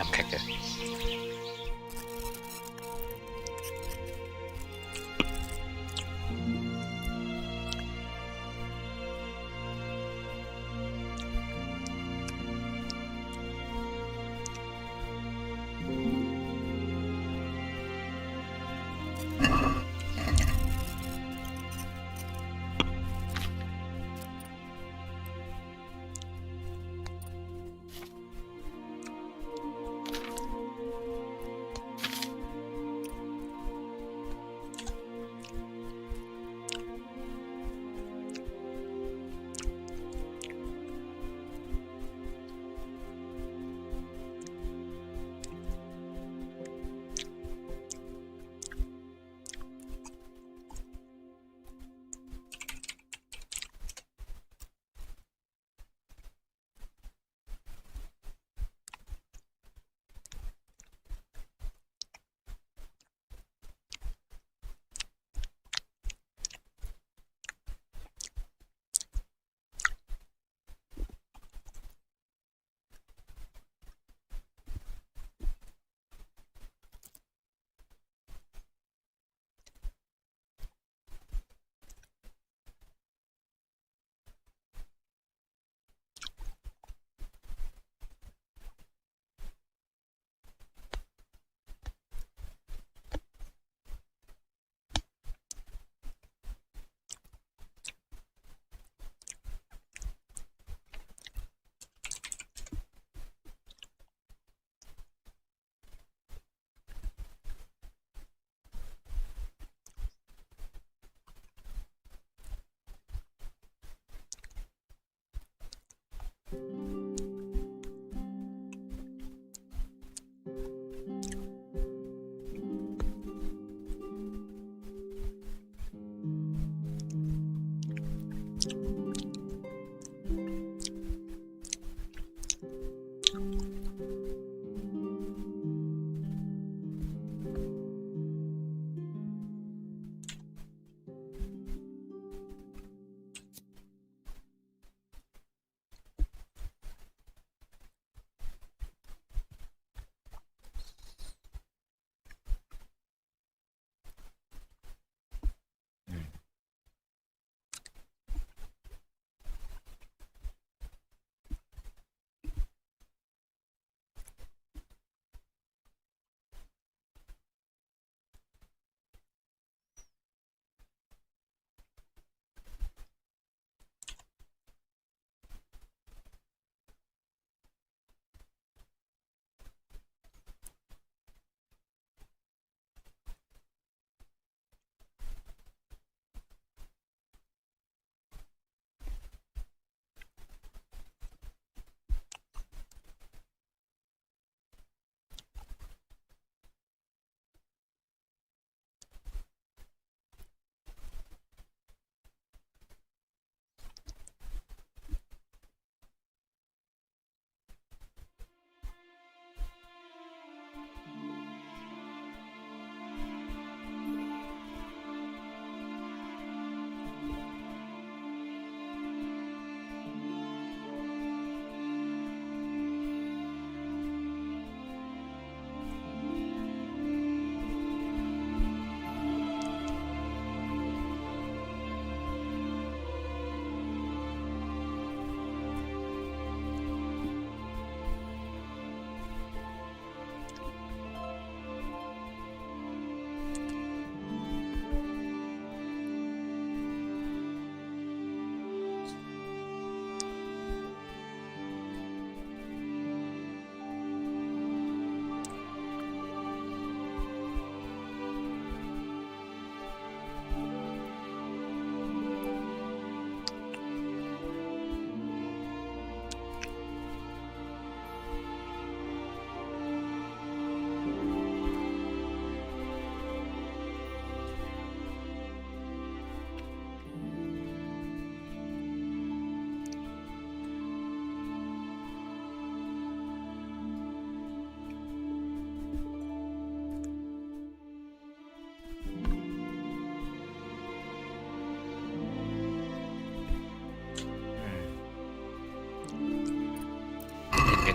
Abkacke.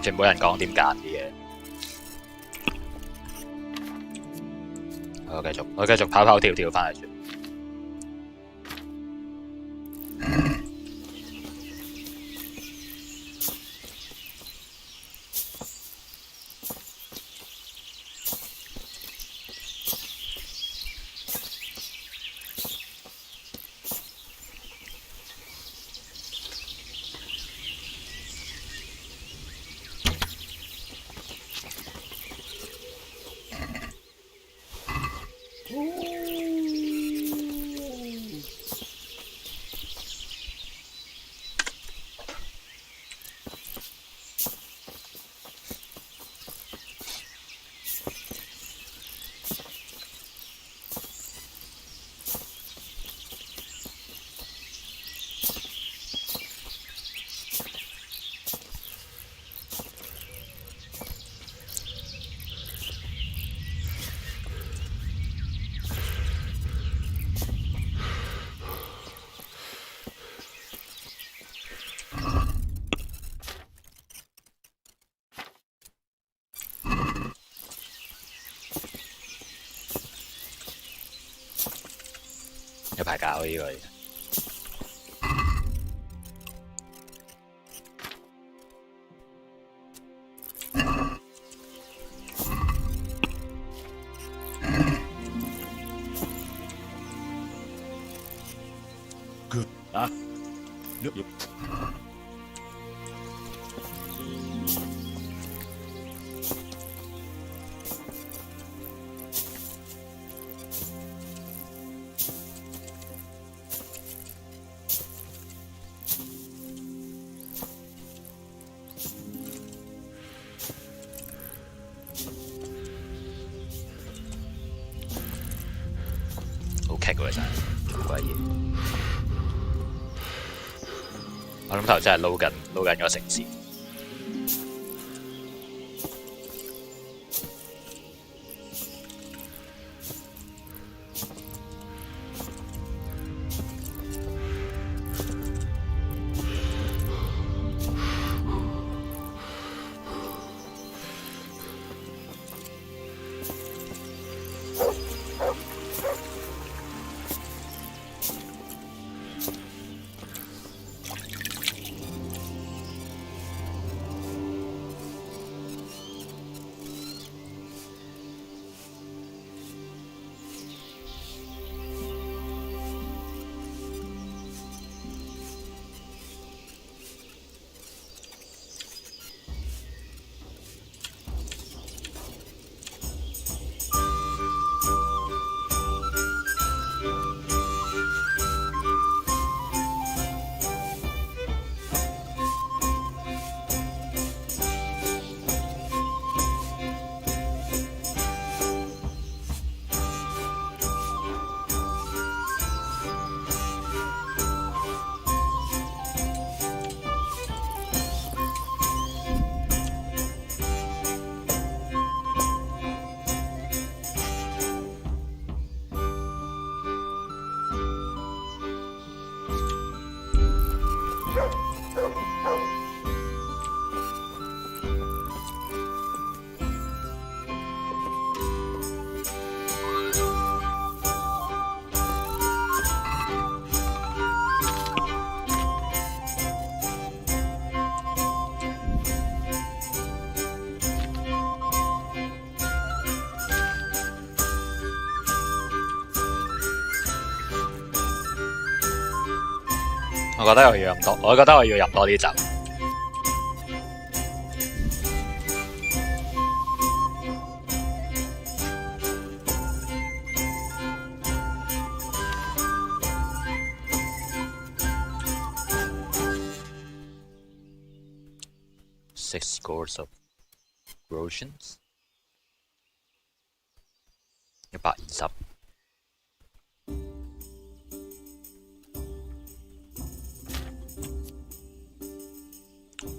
全冇人講點揀啲嘢。我繼續跑跑跳跳翻嚟住。有排搞呢個嘢。Good 啊，Yep.好棘喎真係，好鬼嘢。我諗頭真係撈緊個城市。我覺得我要飲多啲酒。6 scores of grotions 120。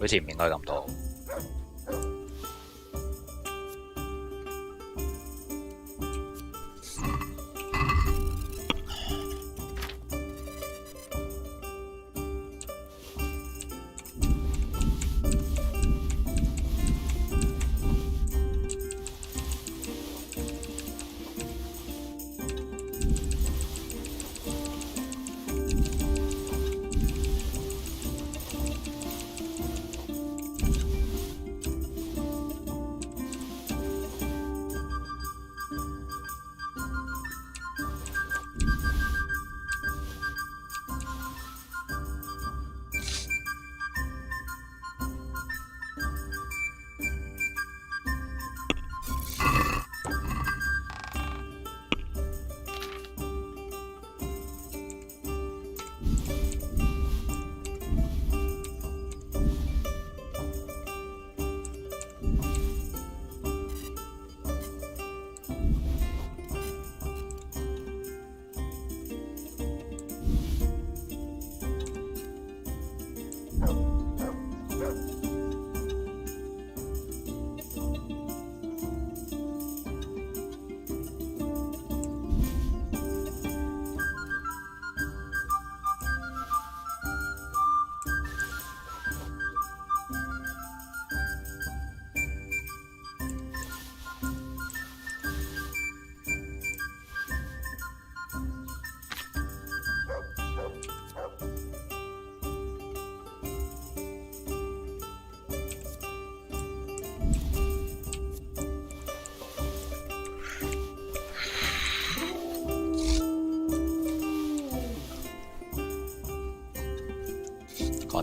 好似唔應該咁多。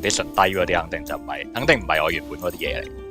condition 低嗰啲肯定唔係我原本嗰啲嘢嚟。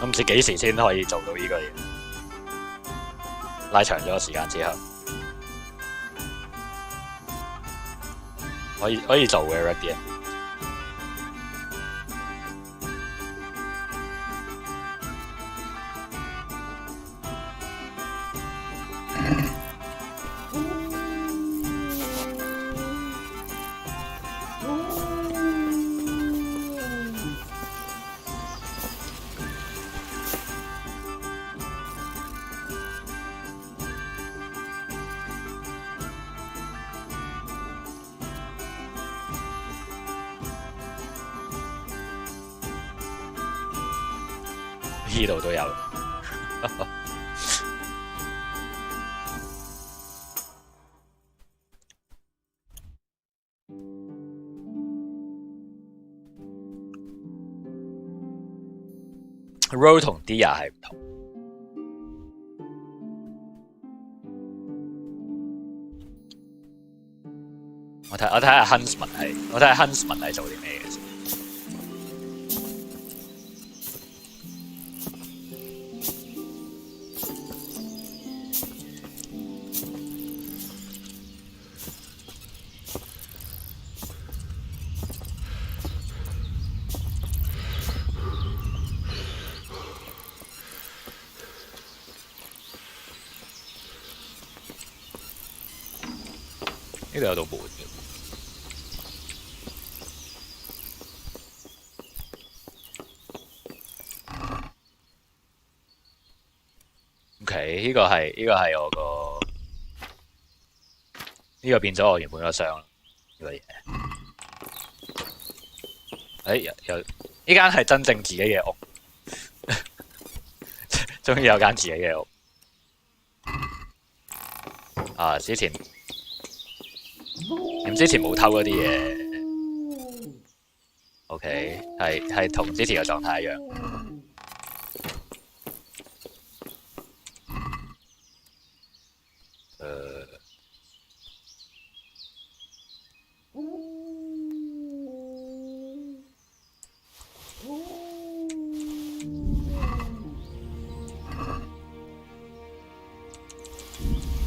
唔知幾時先可以做到呢個嘢，拉長咗個時間之後，可以做嘅 ready。呢度都有，roll 同 dia 係唔同。我睇下 Huntsman 係做啲咩嘅先。呢度有道門嘅。OK， 呢個係我個呢個變咗我原本個箱啦。呢個嘢，有呢間係真正自己嘅屋，終於有間自己嘅屋。啊！之前冇偷嗰啲嘢。OK， 係同之前嘅狀態一樣。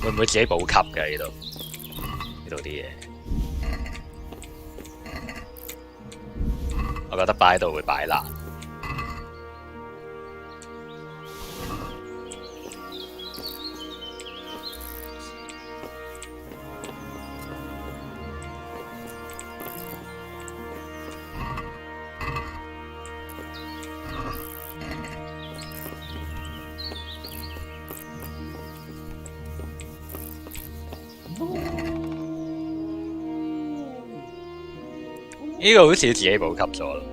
會唔會自己補給嘅呢度？呢度啲嘢，我覺得擺喺度會擺爛。呢個好似自己補給咗啦。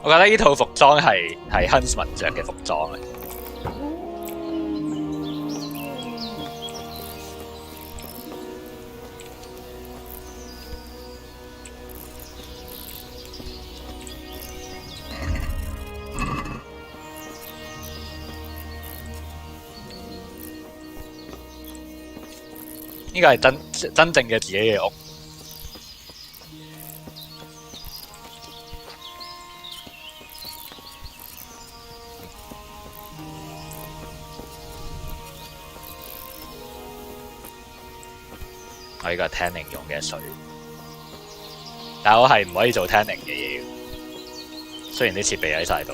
我覺得呢套服裝係Huntsman着嘅服裝嚟。呢個係真正嘅自己嘅屋。我呢個係 tanning 用嘅水，但係我係唔可以做 tanning 嘅嘢。雖然啲設備喺晒度。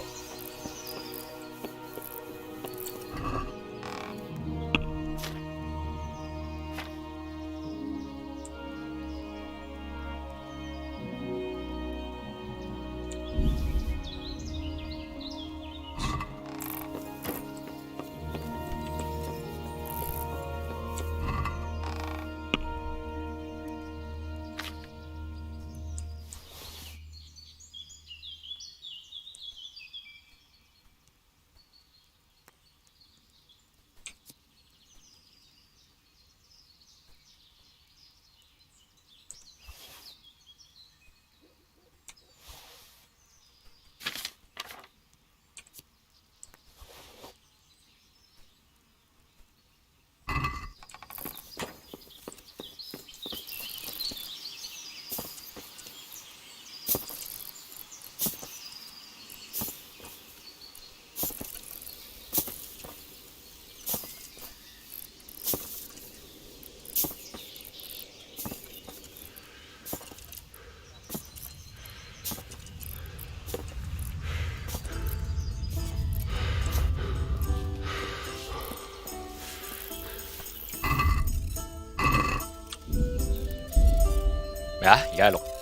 咩啊？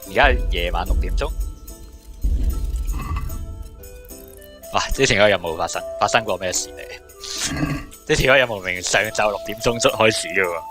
而家係夜晚6點鐘。哇！之前嗰個任務發生過咩事嚟？之前嗰個任務明明上晝6點鐘開始嘅喎。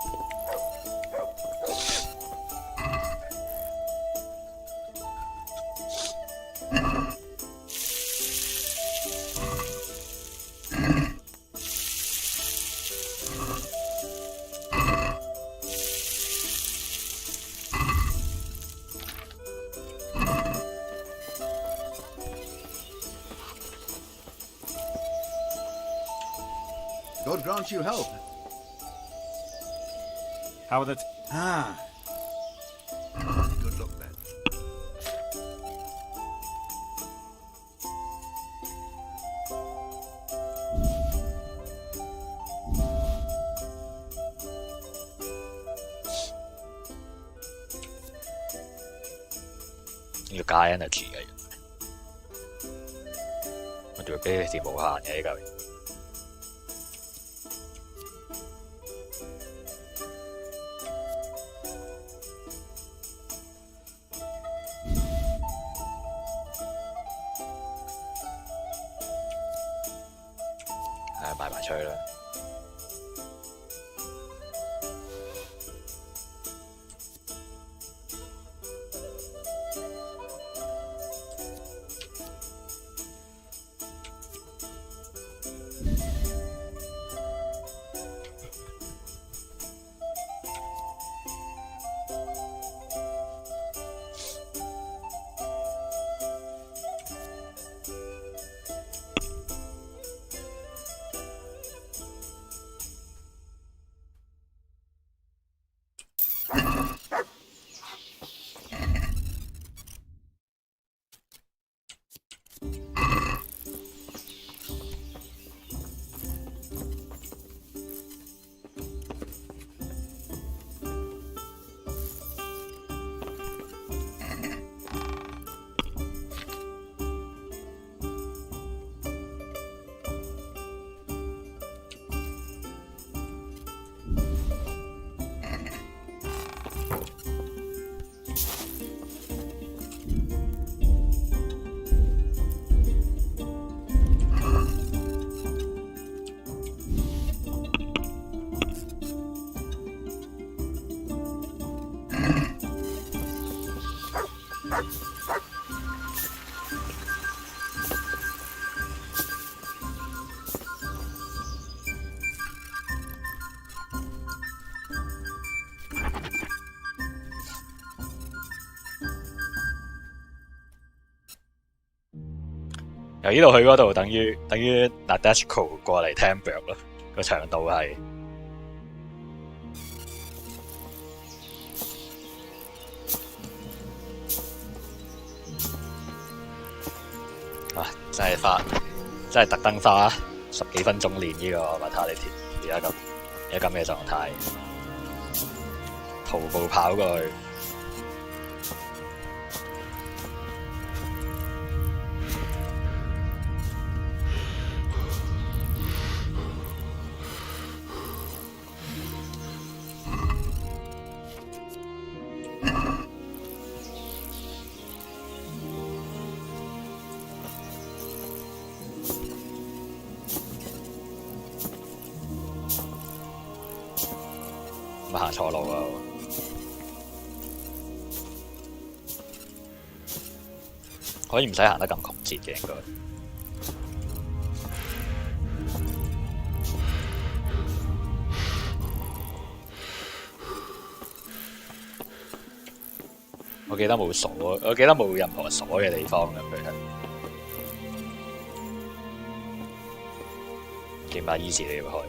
God grant you help. How that? Ah. Good luck then. Your guy energy. 我仲要俾佢條無限嘅呢嚿嘢。係賣埋出去啦。由呢度去嗰度，等於 Nadeshko 過嚟 Temple 咯，個長度係真係特登花10幾分鐘練呢個 Vitality， 而家咁嘅狀態，徒步跑過去。行錯路啊！可以唔使行得咁曲折嘅應該。我記得冇鎖，我記得冇任何鎖嘅地方嘅佢係。見把依時你要開。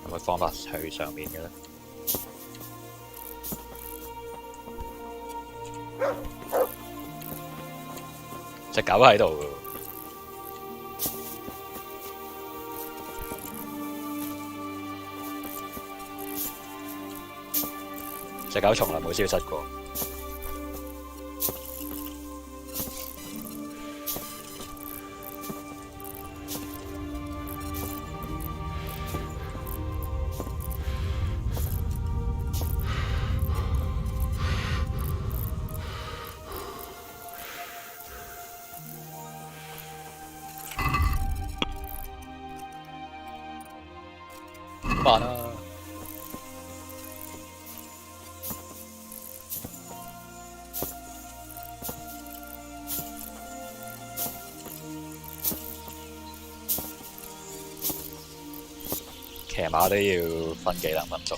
有冇方法去上面嘅咧？隻狗喺度嘅，隻狗從來冇消失過。慢啊！騎馬都要分幾兩分鐘。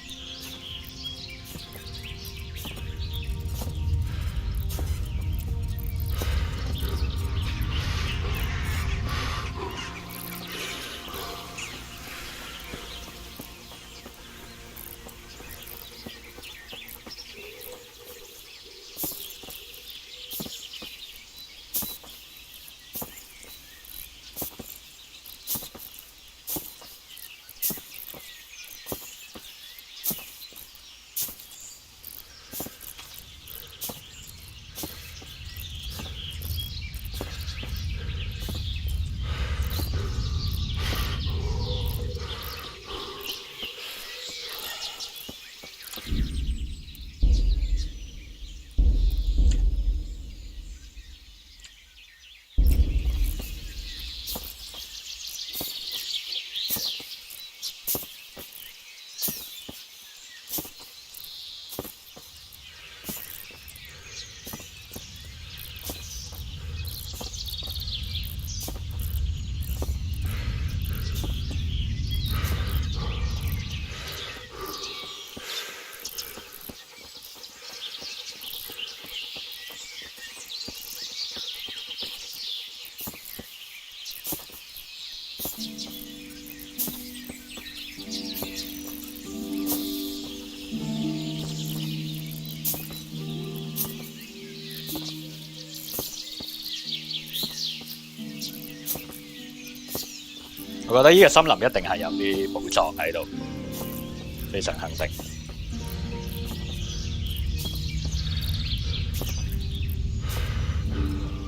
我覺得呢個森林一定係有啲寶藏喺度，非常肯定。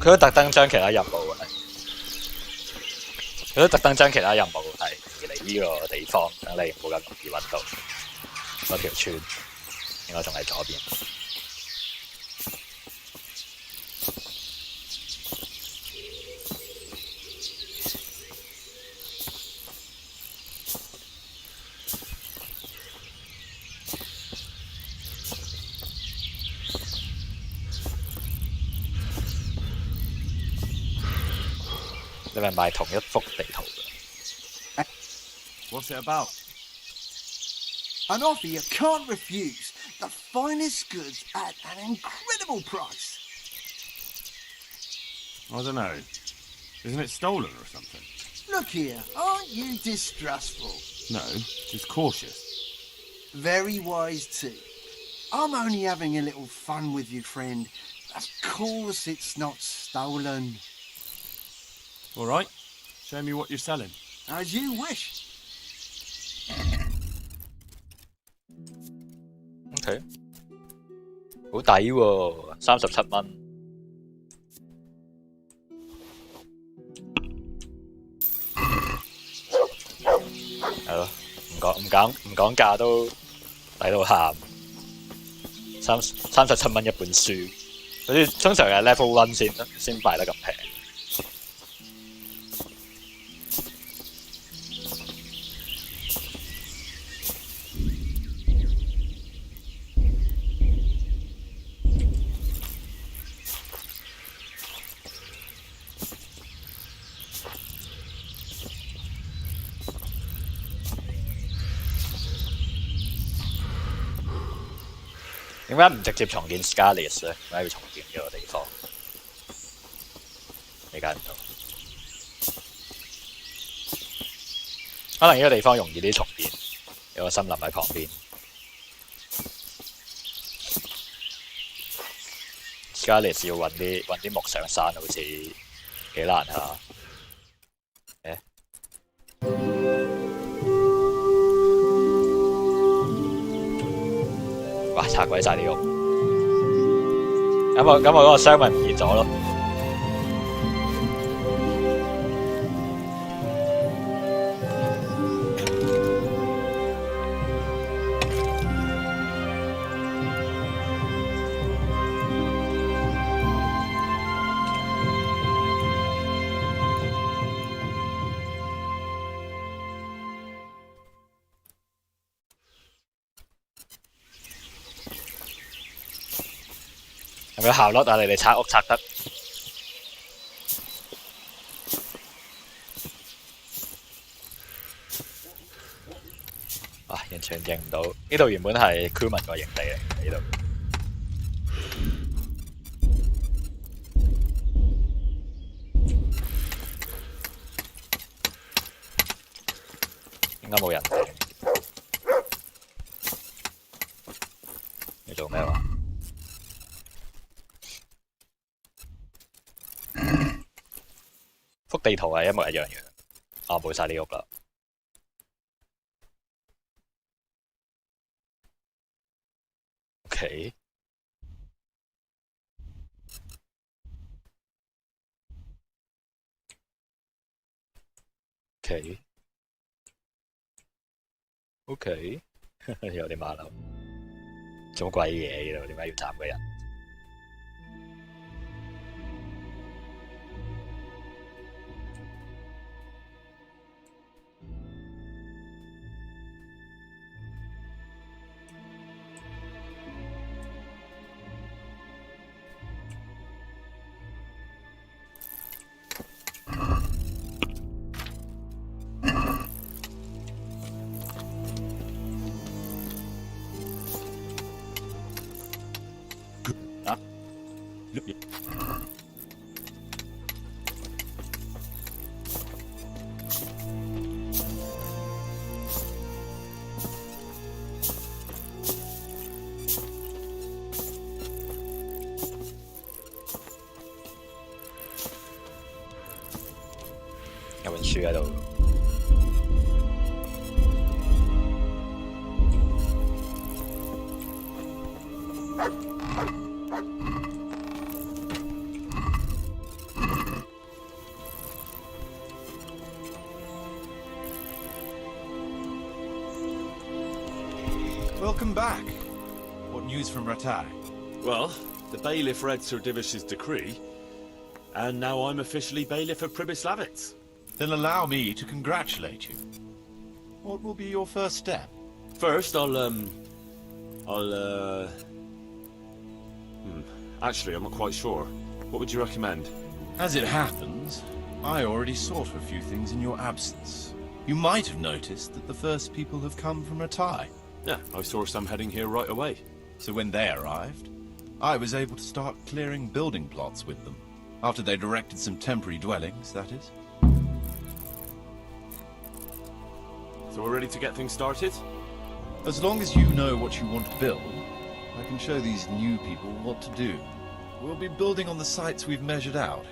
佢都特登將其他任務移嚟呢個地方，等你唔好咁容易揾到嗰條村，應該仲係左邊。你咪買同一幅地圖嘅。What's it about? An offer you can't refuse. The finest goods at an incredible price. I don't know. Isn't it stolen or something? Look here, aren't you distrustful? No, just cautious. Very wise too. I'm only having a little fun with you, friend. Of course it's not stolen. All right. Show me what you're selling. As you wish. OK， 好抵喎，37蚊。係咯，唔講價都抵到喊。37蚊一本書，嗰啲通常係 level 1先賣得咁平。點解唔直接重建 Scarlet 咧？點解要重建呢個地方？理解唔到。可能呢個地方容易啲重建，有個森林喺旁邊。Scarlet 要揾啲木上山，好似幾難下。哇！拆鬼晒啲屋，咁我嗰個箱咪唔見咗咯。係咪效率啊？你哋拆屋拆得啊！完全認唔到，呢度原本係 Crewman 個營地嚟，呢度。應該冇人。你做咩話？幅地圖係一模一樣嘅。啊，冇晒啲屋啦。OK。OK。OK。有啲馬騮。做乜鬼嘢呢度？點解要斬個人？有本書喺度。Welcome back. What news from Rattay? Well, the bailiff read Sir Divish's decree, and now I'm officially bailiff of Pribyslavitz. Then allow me to congratulate you. What will be your first step? First, Actually, I'm not quite sure. What would you recommend? As it happens, I already sought for a few things in your absence. You might have noticed that the first people have come from Rattay. Yeah, I saw some heading here right away. So when they arrived, I was able to start clearing building plots with them. After they'd erected some temporary dwellings, that is. So we're ready to get things started? As long as you know what you want to build, I can show these new people what to do. We'll be building on the sites we've measured out.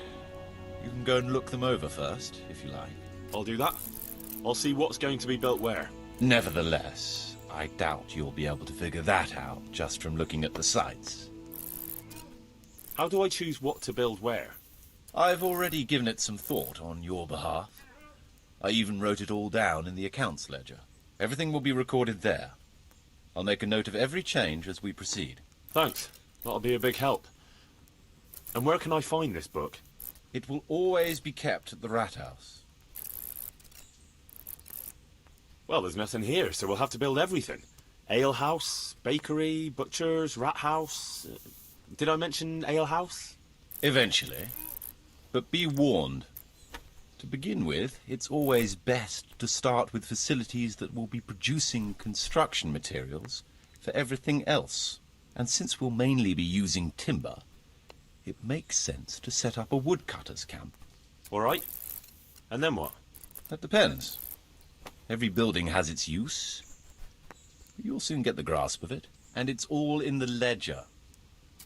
You can go and look them over first, if you like. I'll do that. I'll see what's going to be built where. Nevertheless, I doubt you'll be able to figure that out just from looking at the sites. How do I choose what to build where? I've already given it some thought on your behalf. I even wrote it all down in the accounts ledger. Everything will be recorded there. I'll make a note of every change as we proceed. Thanks. That'll be a big help. And where can I find this book? It will always be kept at the Rat House. Well, there's nothing here, so we'll have to build everything. Ale house, bakery, butchers, rat house. Did I mention ale house? Eventually. But be warned. To begin with, it's always best to start with facilities that will be producing construction materials for everything else. And since we'll mainly be using timber, it makes sense to set up a woodcutter's camp. All right. And then what? That depends. Every building has its use. You'll soon get the grasp of it, and it's all in the ledger.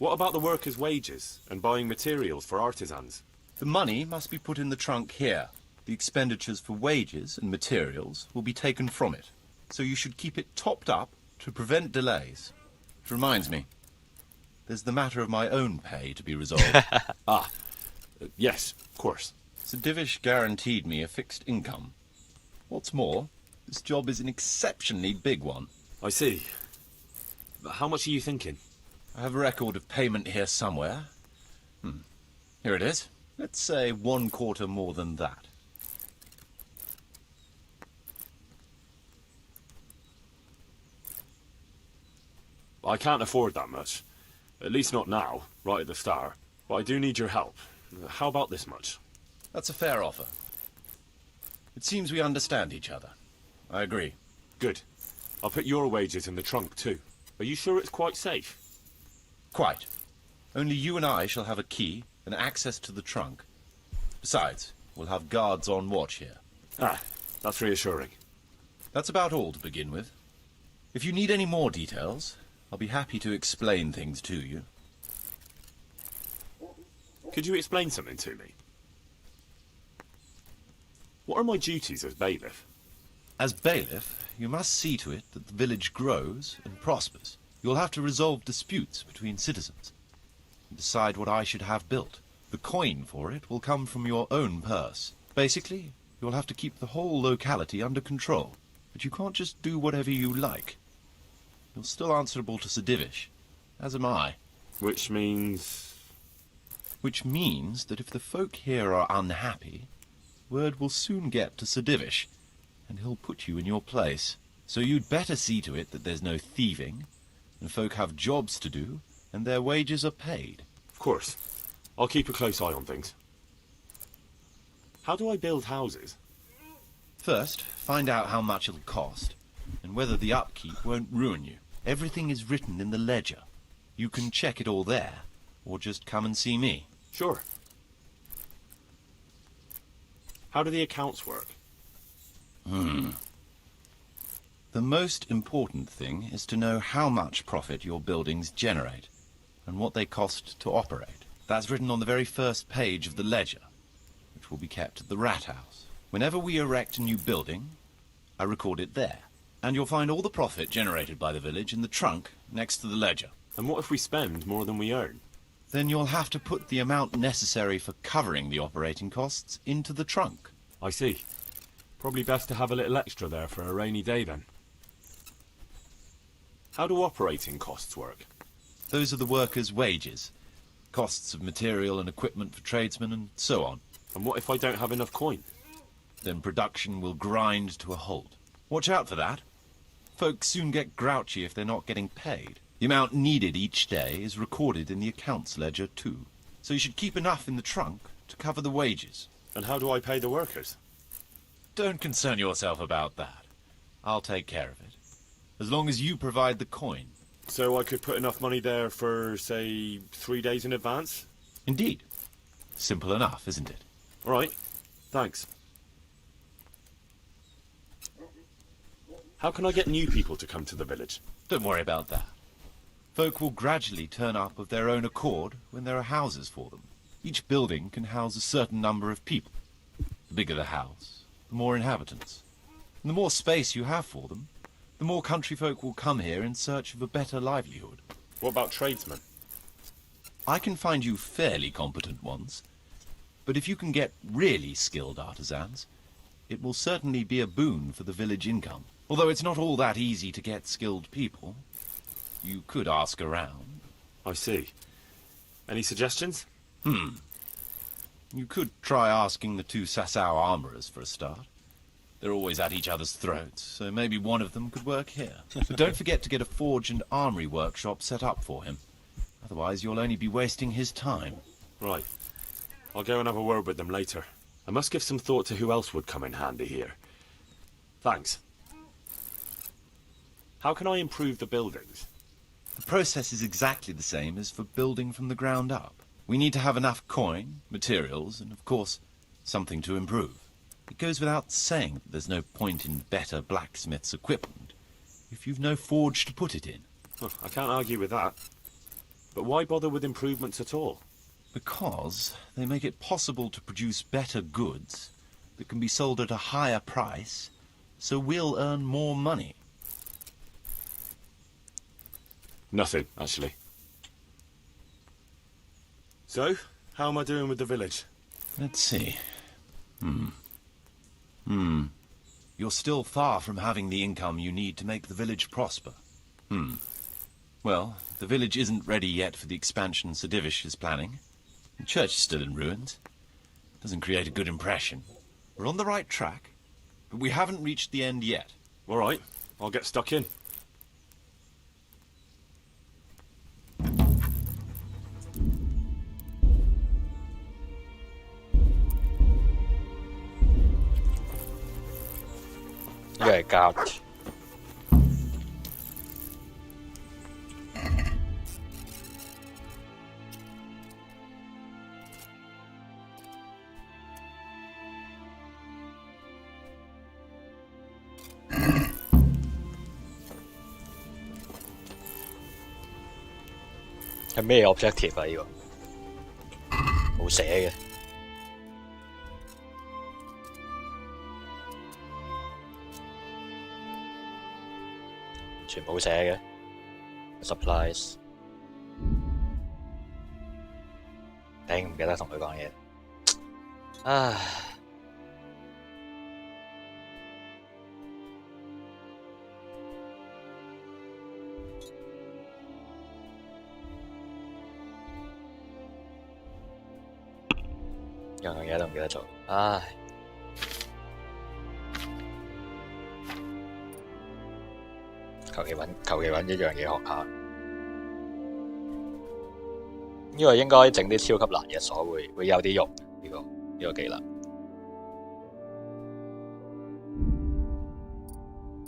What about the workers' wages and buying materials for artisans? The money must be put in the trunk here. The expenditures for wages and materials will be taken from it. So you should keep it topped up to prevent delays. Which reminds me, there's the matter of my own pay to be resolved. Yes, of course. Sir Divish guaranteed me a fixed income. What's more, this job is an exceptionally big one. I see. But how much are you thinking? I have a record of payment here somewhere. Here it is. Let's say 1/4 more than that. I can't afford that much. At least not now, right at the start. But I do need your help. How about this much? That's a fair offer. It seems we understand each other. I agree. Good. I'll put your wages in the trunk too. Are you sure it's quite safe? Quite. Only you and I shall have a key and access to the trunk. Besides, we'll have guards on watch here. That's reassuring. That's about all to begin with. If you need any more details, I'll be happy to explain things to you. Could you explain something to me? What are my duties as bailiff? As bailiff, you must see to it that the village grows and prospers. You'll have to resolve disputes between citizens and decide what I should have built. The coin for it will come from your own purse. Basically, you'll have to keep the whole locality under control. But you can't just do whatever you like. You're still answerable to Sir Divish, as am I. Which means... Which means that if the folk here are unhappy, word will soon get to Sir Divish, and he'll put you in your place. So you'd better see to it that there's no thieving, and folk have jobs to do, and their wages are paid. Of course. I'll keep a close eye on things. How do I build houses? First, find out how much it'll cost, and whether the upkeep won't ruin you. Everything is written in the ledger. You can check it all there, or just come and see me. Sure. How do the accounts work? The most important thing is to know how much profit your buildings generate, and what they cost to operate. That's written on the very first page of the ledger, which will be kept at the Rat House. Whenever we erect a new building, I record it there. And you'll find all the profit generated by the village in the trunk next to the ledger. And what if we spend more than we earn? Then you'll have to put the amount necessary for covering the operating costs into the trunk. I see. Probably best to have a little extra there for a rainy day then. How do operating costs work? Those are the workers' wages, costs of material and equipment for tradesmen, and so on. And what if I don't have enough coin? Then production will grind to a halt. Watch out for that. Folks soon get grouchy if they're not getting paid. The amount needed each day is recorded in the accounts ledger too. So you should keep enough in the trunk to cover the wages. And how do I pay the workers? Don't concern yourself about that. I'll take care of it. As long as you provide the coin. So I could put enough money there for, say, 3 days in advance? Indeed. Simple enough, isn't it? All right. Thanks. How can I get new people to come to the village? Don't worry about that. Folk will gradually turn up of their own accord when there are houses for them. Each building can house a certain number of people. The bigger the house, the more inhabitants. And the more space you have for them, the more country folk will come here in search of a better livelihood. What about tradesmen? I can find you fairly competent ones, but if you can get really skilled artisans, it will certainly be a boon for the village income. Although it's not all that easy to get skilled people. You could ask around. I see. Any suggestions? You could try asking the two Sasau armourers for a start. They're always at each other's throats, so maybe one of them could work here. But don't forget to get a forge and armoury workshop set up for him. Otherwise you'll only be wasting his time. Right. I'll go and have a word with them later. I must give some thought to who else would come in handy here. Thanks. How can I improve the buildings? The process is exactly the same as for building from the ground up. We need to have enough coin, materials, and of course, something to improve. It goes without saying that there's no point in better blacksmith's equipment if you've no forge to put it in. Well, I can't argue with that. But why bother with improvements at all? Because they make it possible to produce better goods that can be sold at a higher price, so we'll earn more money. Nothing, actually. So, how am I doing with the village? Let's see. You're still far from having the income you need to make the village prosper. Well, the village isn't ready yet for the expansion Sir Divish is planning. The church is still in ruins. Doesn't create a good impression. We're on the right track, but we haven't reached the end yet. All right, I'll get stuck in. Yeah, garbage.係咩 objective 啊？呢個冇寫嘅。全冇寫嘅 supplies， 頂唔記得同佢講嘢，唉，樣樣嘢都唔記得做，唉。求其揾一樣嘢學下，呢個應該整啲超級難嘅鎖會有啲用呢個技能，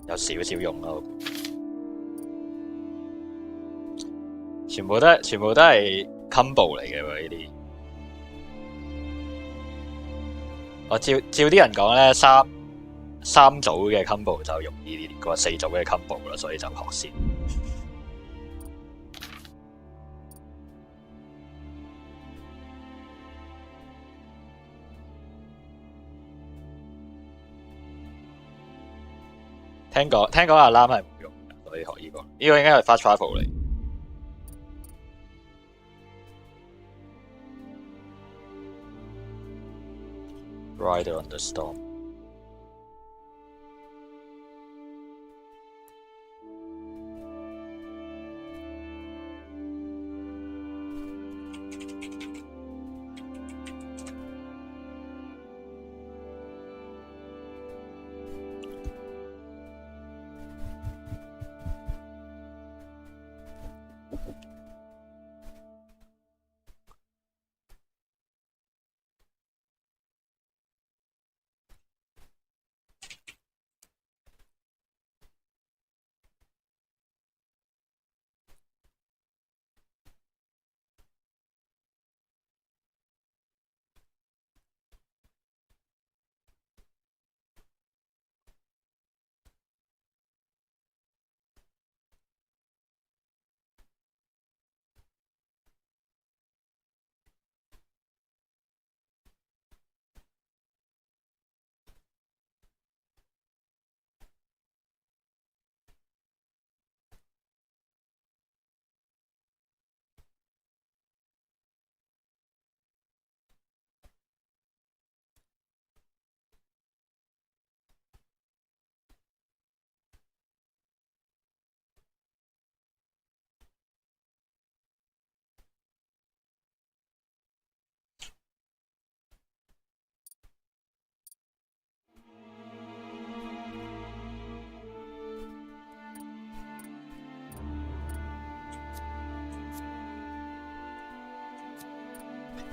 有少少用咯。全部都係 combo 嚟嘅喎呢啲。我照啲人講咧，三組嘅 combo 就容易啲過4組嘅 combo 啦，所以就學先。聽講阿 Lam 係唔用嘅，所以學呢個應該係 fast travel 嚟。Rider on the storm。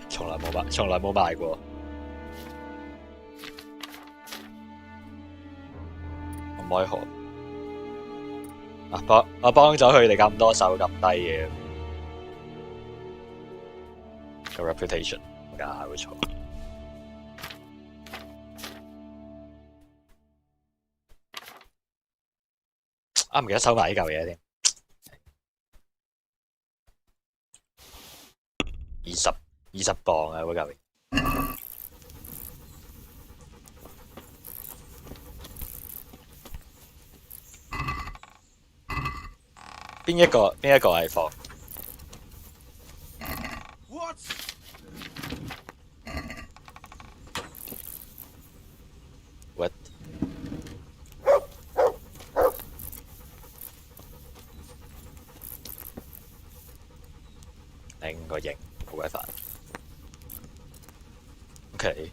從來冇賣過。可唔可以學？我幫咗佢哋咁多手咁低嘅個 reputation， 搞錯。唔記得收埋呢嚿嘢添。20磅啊！嗰嚿嘢。邊一個係放 What? ？What？ 拎個型好鬼煩。OK。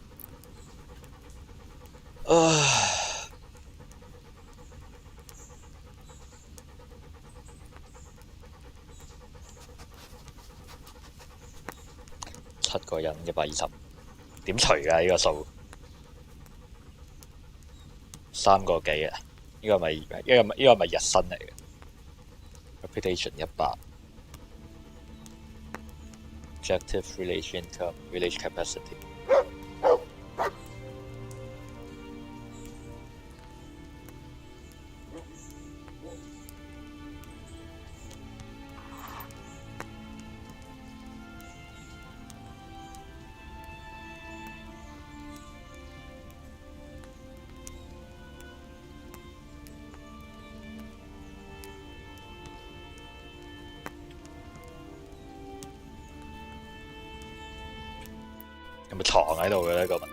7個人120，點除㗎呢個數？3個幾啊？呢個咪日薪嚟嘅 ？Reputation 100 Objective Village Income Village Capacity。有冇床喺度嘅呢個問題？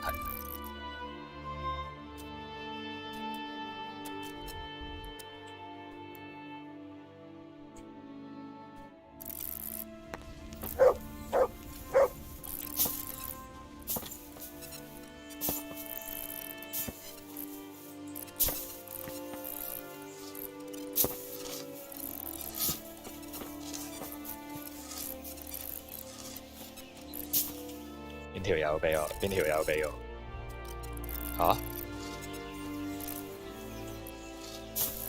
邊條友俾我？吓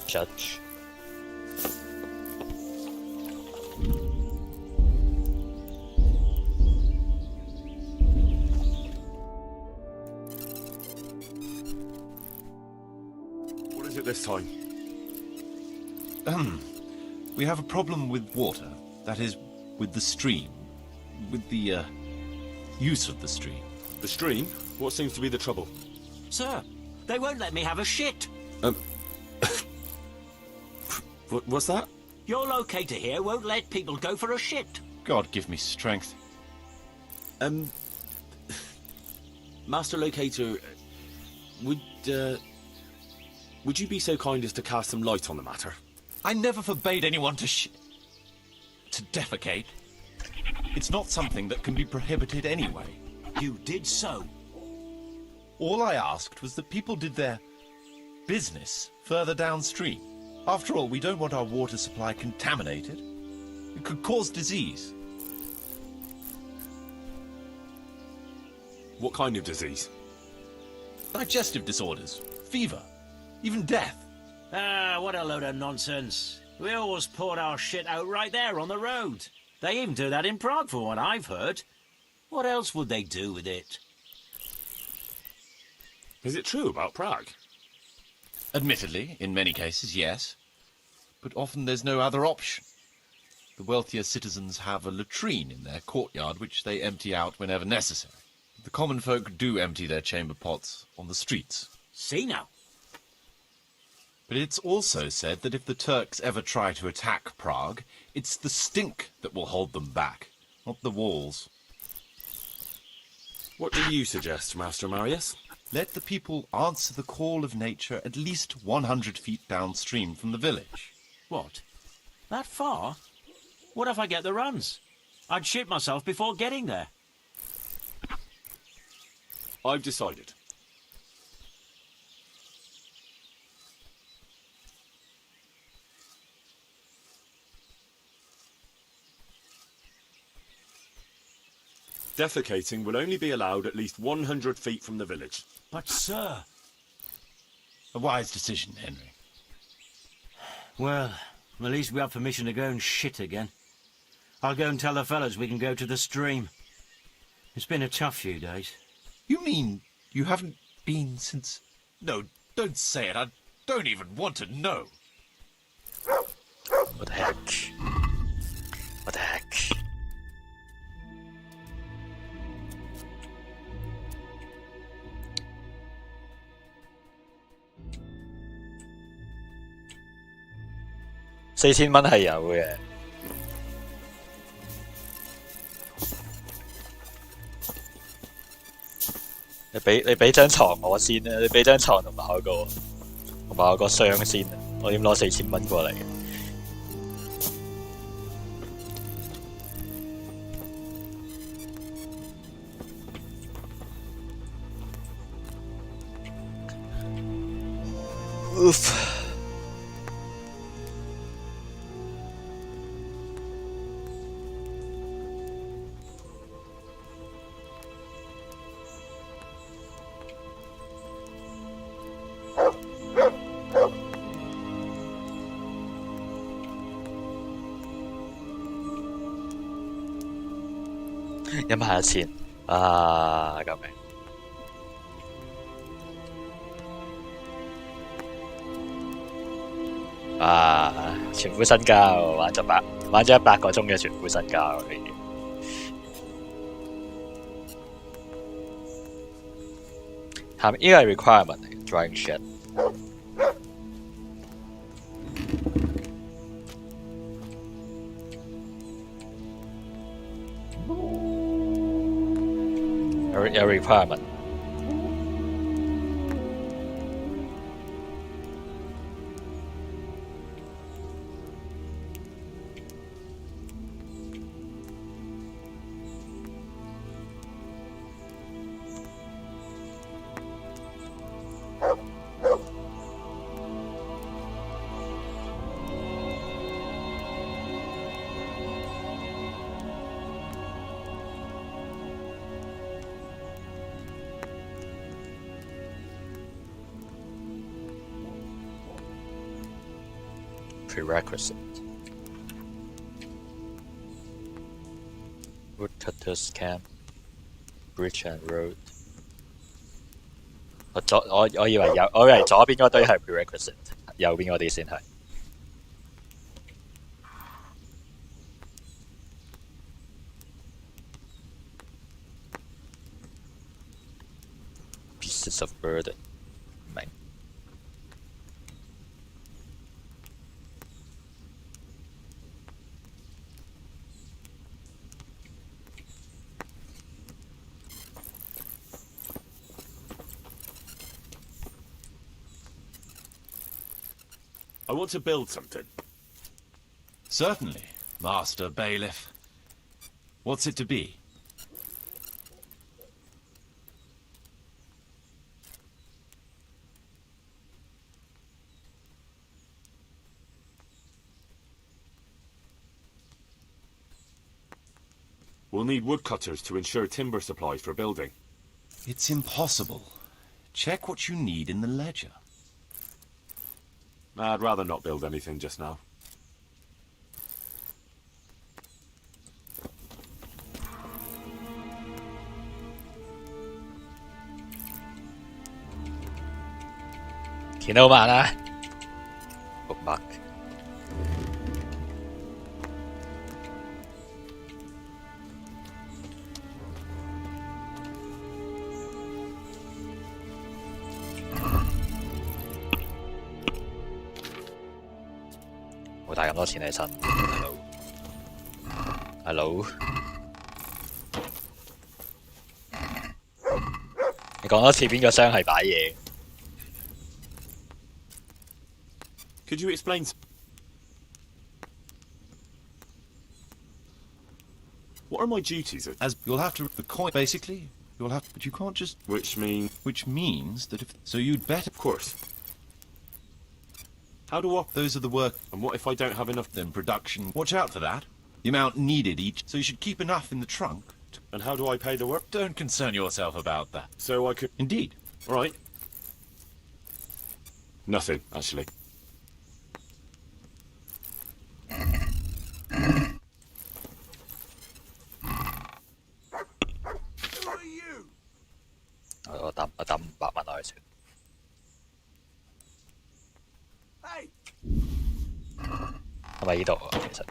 ？Judge。What is it this time? We have a problem with water. That is, with the stream. With the, use of the stream. The stream? What seems to be the trouble? Sir, they won't let me have a shit. What's that? Your locator here won't let people go for a shit. God give me strength. Master Locator, would you be so kind as to cast some light on the matter? I never forbade anyone to defecate. It's not something that can be prohibited anyway. You did so. All I asked was that people did their business further downstream. After all, we don't want our water supply contaminated. It could cause disease. What kind of disease? Digestive disorders, fever, even death. Ah, what a load of nonsense. We always poured our shit out right there on the road. They even do that in Prague, for what I've heard. What else would they do with it? Is it true about Prague? Admittedly, in many cases, yes. But often there's no other option. The wealthier citizens have a latrine in their courtyard which they empty out whenever necessary. The common folk do empty their chamber pots on the streets. See now. But it's also said that if the Turks ever try to attack Prague, it's the stink that will hold them back, not the walls. What do you suggest, Master Marius? Let the people answer the call of nature at least 100 feet downstream from the village. What? That far? What if I get the runs? I'd shit myself before getting there. I've decided. Defecating will only be allowed at least 100 feet from the village. But, sir... A wise decision, Henry. Well, at least we have permission to go and shit again. I'll go and tell the fellas we can go to the stream. It's been a tough few days. You mean you haven't been since... No, don't say it. I don't even want to know. What the heck? What the heck? $4000係有嘅。你俾張床我先啦，你俾張床同埋我個箱先啦，我點攞4000蚊過嚟？Oof。11000啊！救命！啊！全副身家喎，玩咗100個鐘嘅全副身家喎，已經。係咪呢個係 requirement 嚟嘅 ？Drying shed。有 requirement。Prerequisite. Woodcutters camp, bridge and road. 我以為左邊嗰堆係 prerequisite， 右邊嗰啲先係。Pieces of burden， 明。I want to build something. Certainly, Master Bailiff. What's it to be? We'll need woodcutters to ensure timber supply for building. It's impossible. Check what you need in the ledger. I'd rather not build anything just now.見到慢啦，bookmark。冇帶咁多錢喺身 ，hello， 你講多次邊個箱係擺嘢？ Could you explain? What are my duties? As you'll have to the coin basically, you'll have but you can't just Which means that if so you'd better of course. How do I? those are the work And what if I don't have enough? then production. Watch out for that. The amount needed each so you should keep enough in the trunk And how do I pay the work? Don't concern yourself about that. So I could... Indeed. Right. Nothing, actually. Who are you? 我抌500蚊落去先。Hey, 係咪呢度啊？其實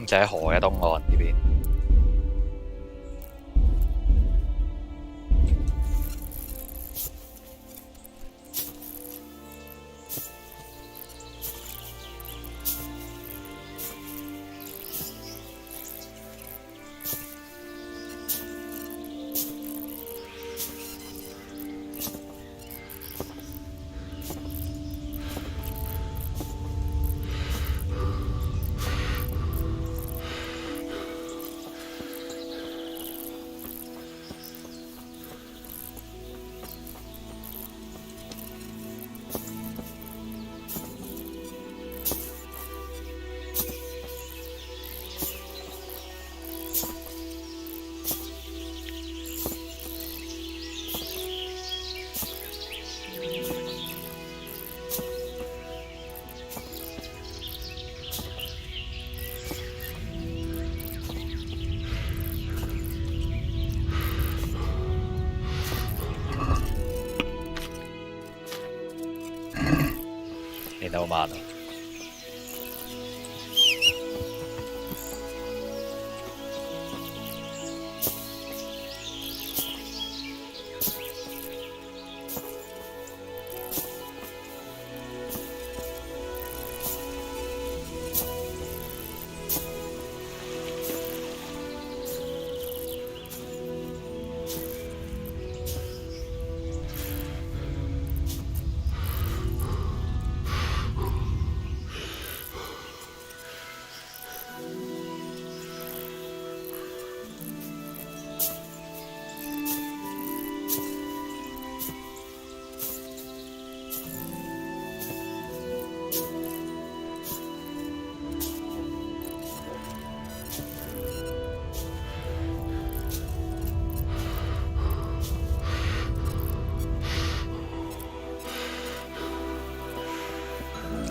就喺河嘅東岸呢邊。練得好慢啊！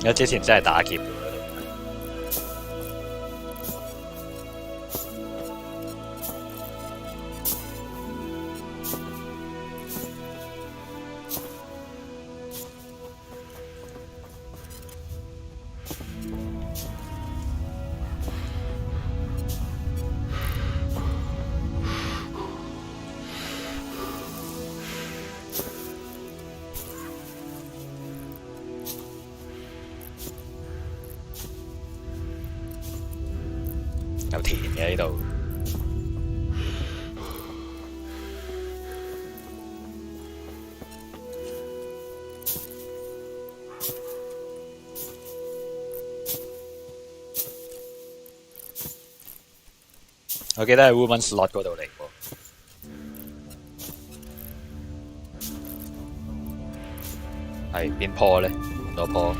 因為之前真係打劫。有田嘅呢度。我記得喺 Woman Slot 嗰度嚟喎。係邊坡咧？咁多坡。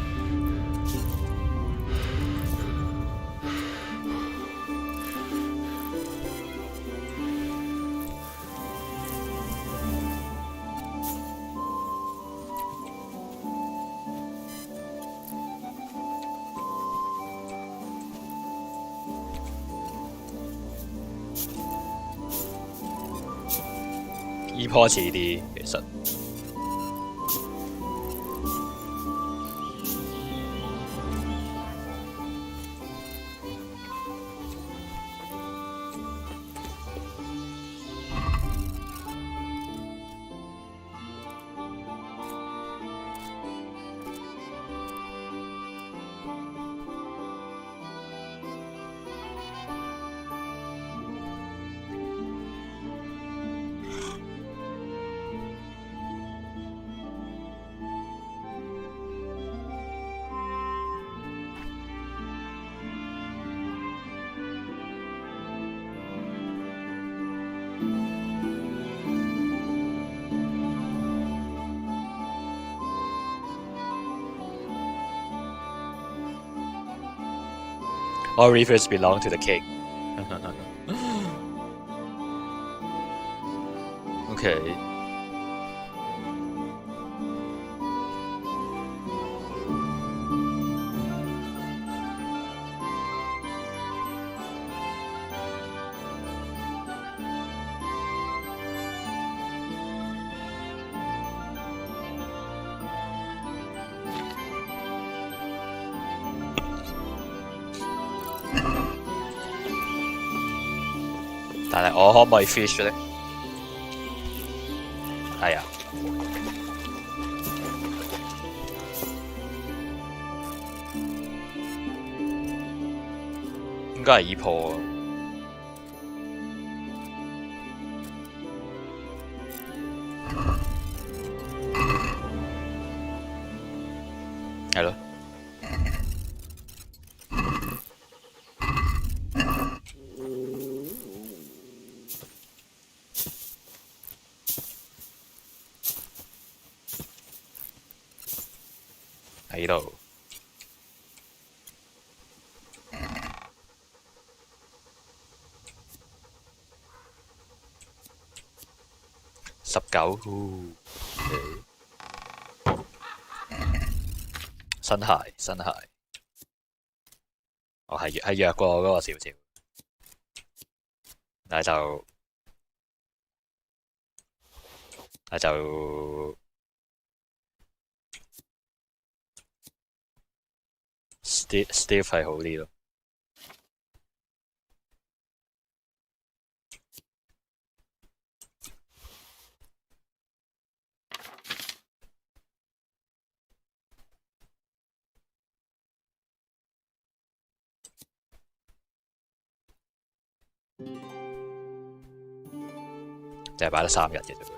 依坡似啲，其實。All rivers belong to the king. Okay. 但係我可唔可以 fish 咧？係啊，應該係依鋪啊。係咯。喺度19，新鞋，新鞋，我係弱過我嗰個少少，但就 Steve 係好啲咯。就係擺得3日嘅啫。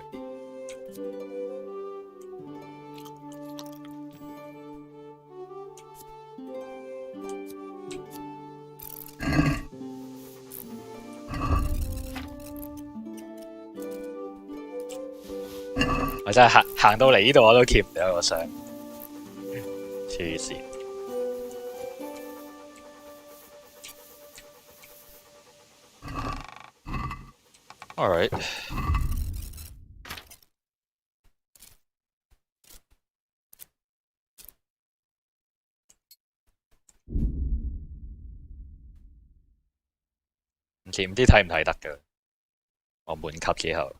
我真係行到嚟呢度我都 keep 唔到個相，黐線。Alright， 唔知睇唔睇得㗎？我滿級之後。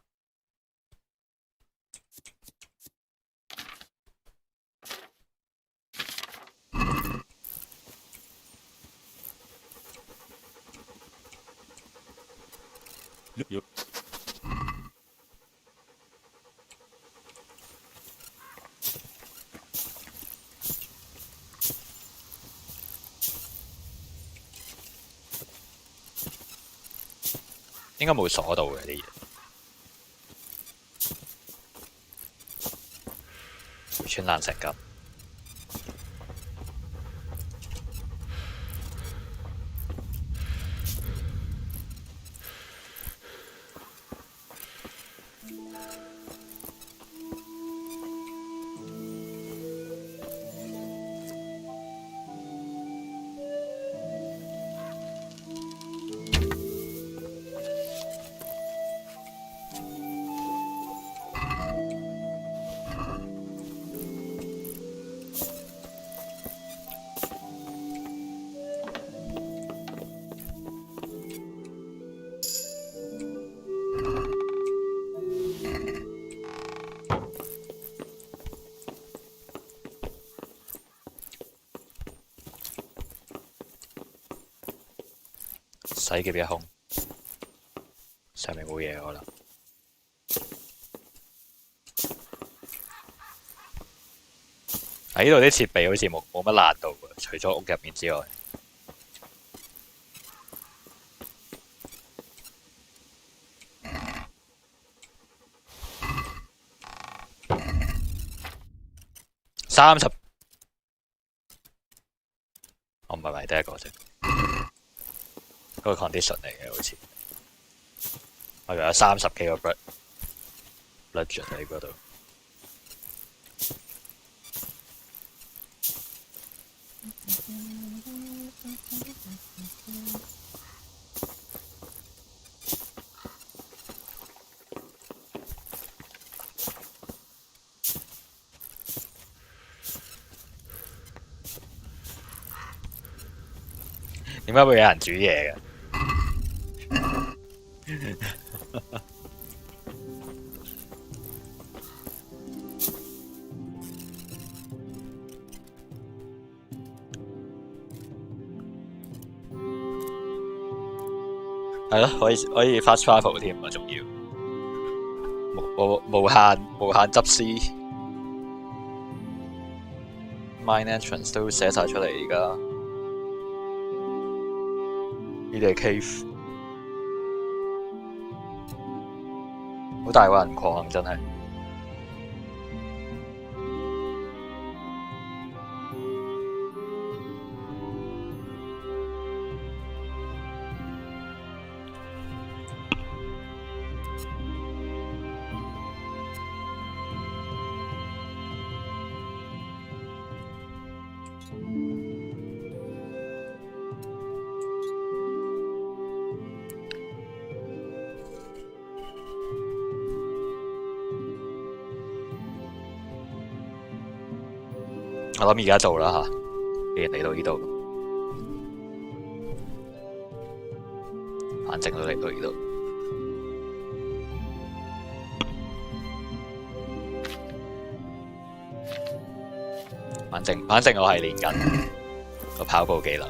應該冇鎖到嘅啲嘢，穿爛石咁。洗劫一空，上面冇嘢可能。喺呢度啲設備好似冇乜難度喎，除咗屋入面之外。30，我唔係第一個啫，嗰個 condition 嚟嘅好似，我仲有30幾個 blood 喺嗰度。點解會有人煮嘢嘅？係咯，可以 fast travel 添啊，仲要無限執屍 ，mine entrance 都寫晒出嚟而家。呢啲係 cave， 好大個人礦真係。我諗而家做啦吓，既然嚟到呢度，反正都嚟到呢度，反正我係練緊個跑步技能。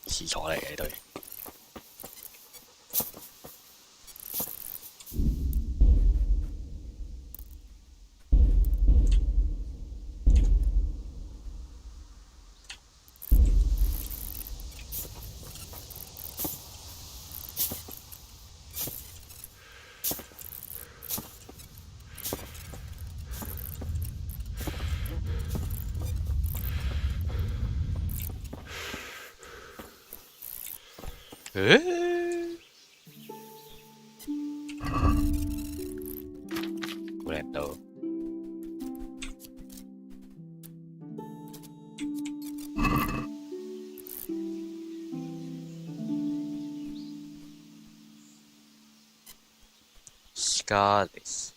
廁所嚟嘅呢對。估唔到。Scarlett。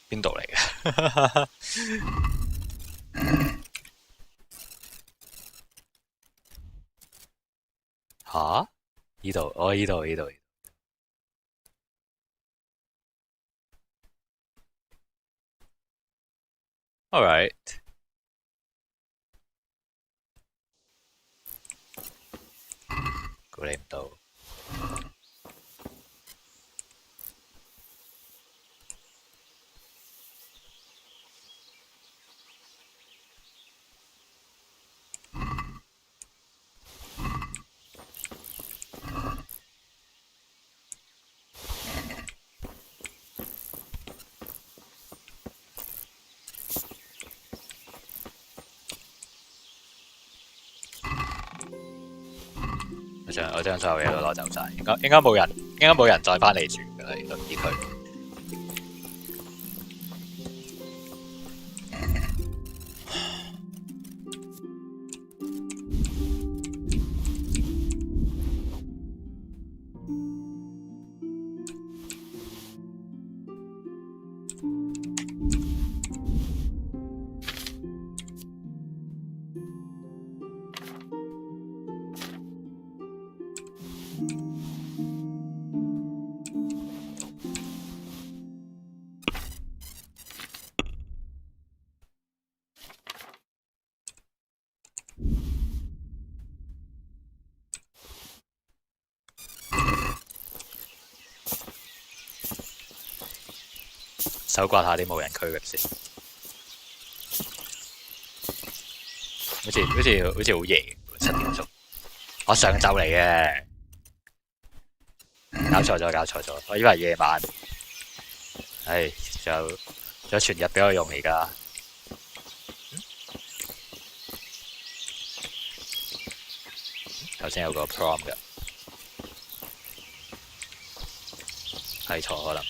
邊度嚟嘅？吓？呢度，哦，呢度。Alright。估唔到。我將所有嘢都攞走晒，應該冇人再翻嚟住㗎啦，呢區。搜刮下啲無人區域先，好似好夜7點鐘，我上晝嚟嘅，搞錯咗，我以為夜晚，唉，仲有全日俾我用而家，頭先有個 prom 嘅，睇錯可能。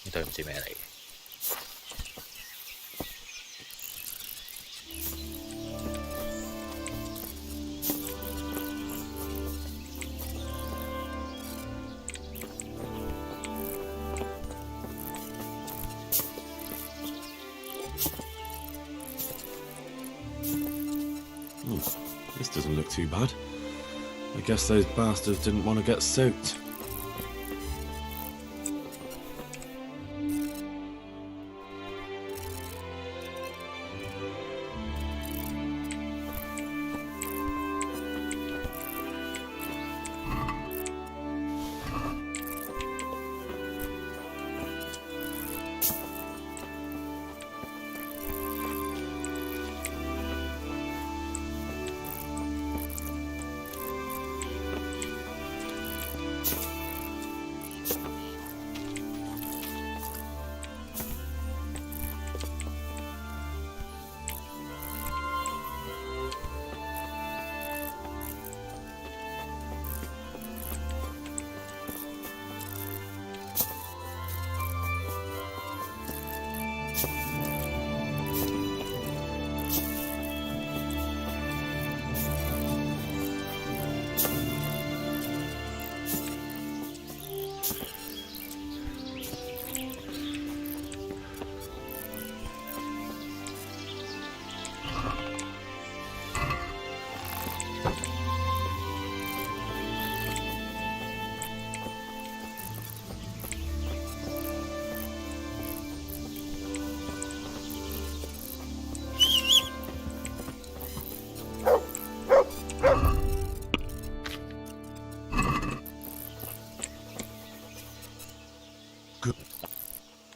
呢對唔知咩嚟嘅。This doesn't look too bad. I guess those bastards didn't want to get soaked.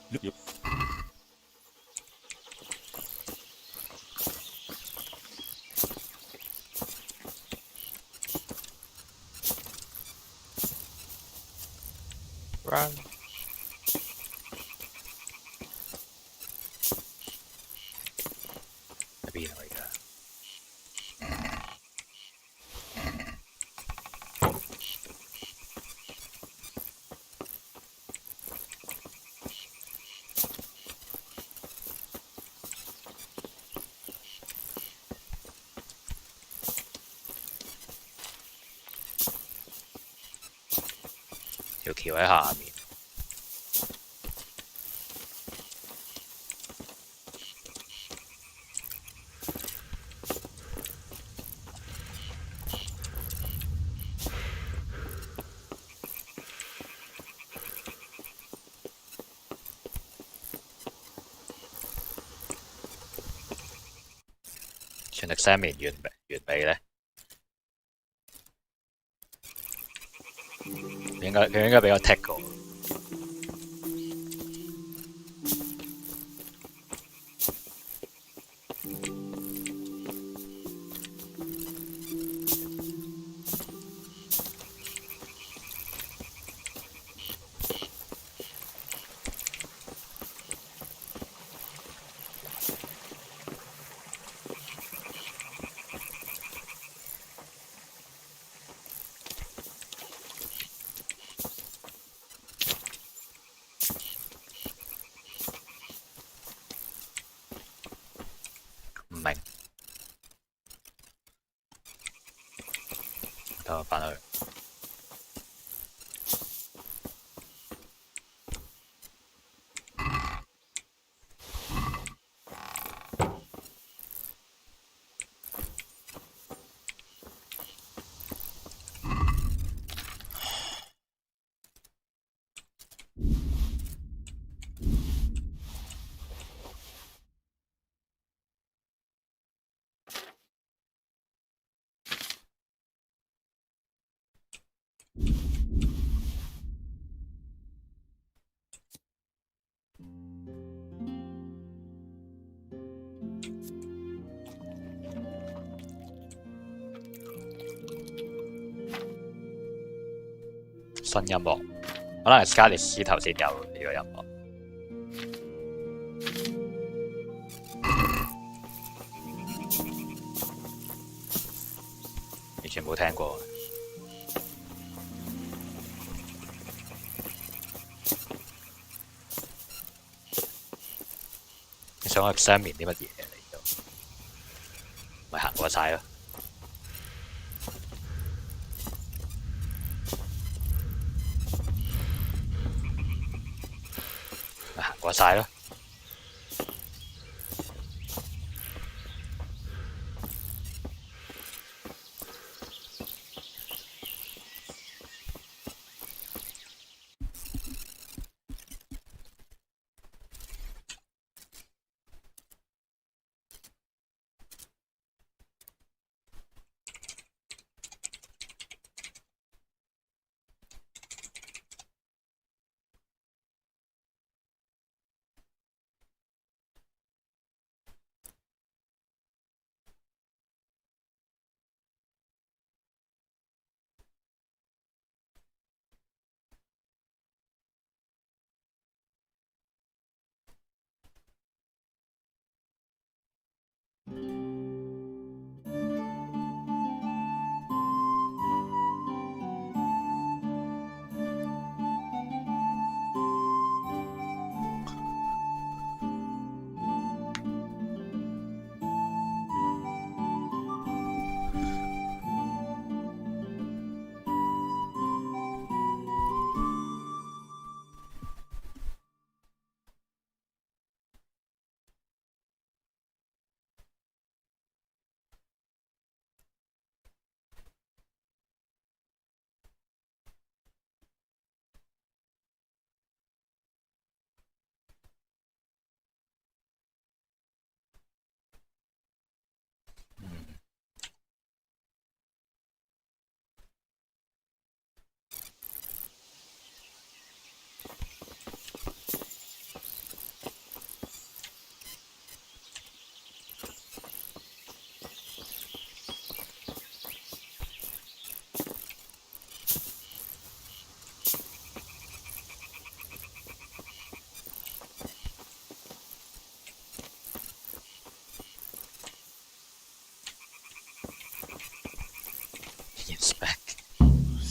Yep. Run. Maybe like that. 條橋喺下面。全力三面完美咧，佢應該俾我踢過。等我翻去。新音樂，可能係斯卡列斯頭先有呢個音樂，完全冇聽過。你想 examine 啲乜嘢嚟到？咪行過晒咯。行過晒咯。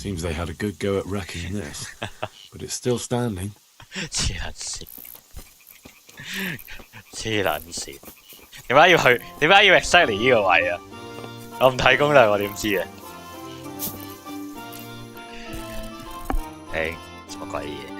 Seems they had a good go at wrecking this, but it's still standing. 黐撚線，黐撚線，點解要去？點解要 exactly 呢個位啊？我唔睇攻略，我點知嘅？做乜鬼嘢？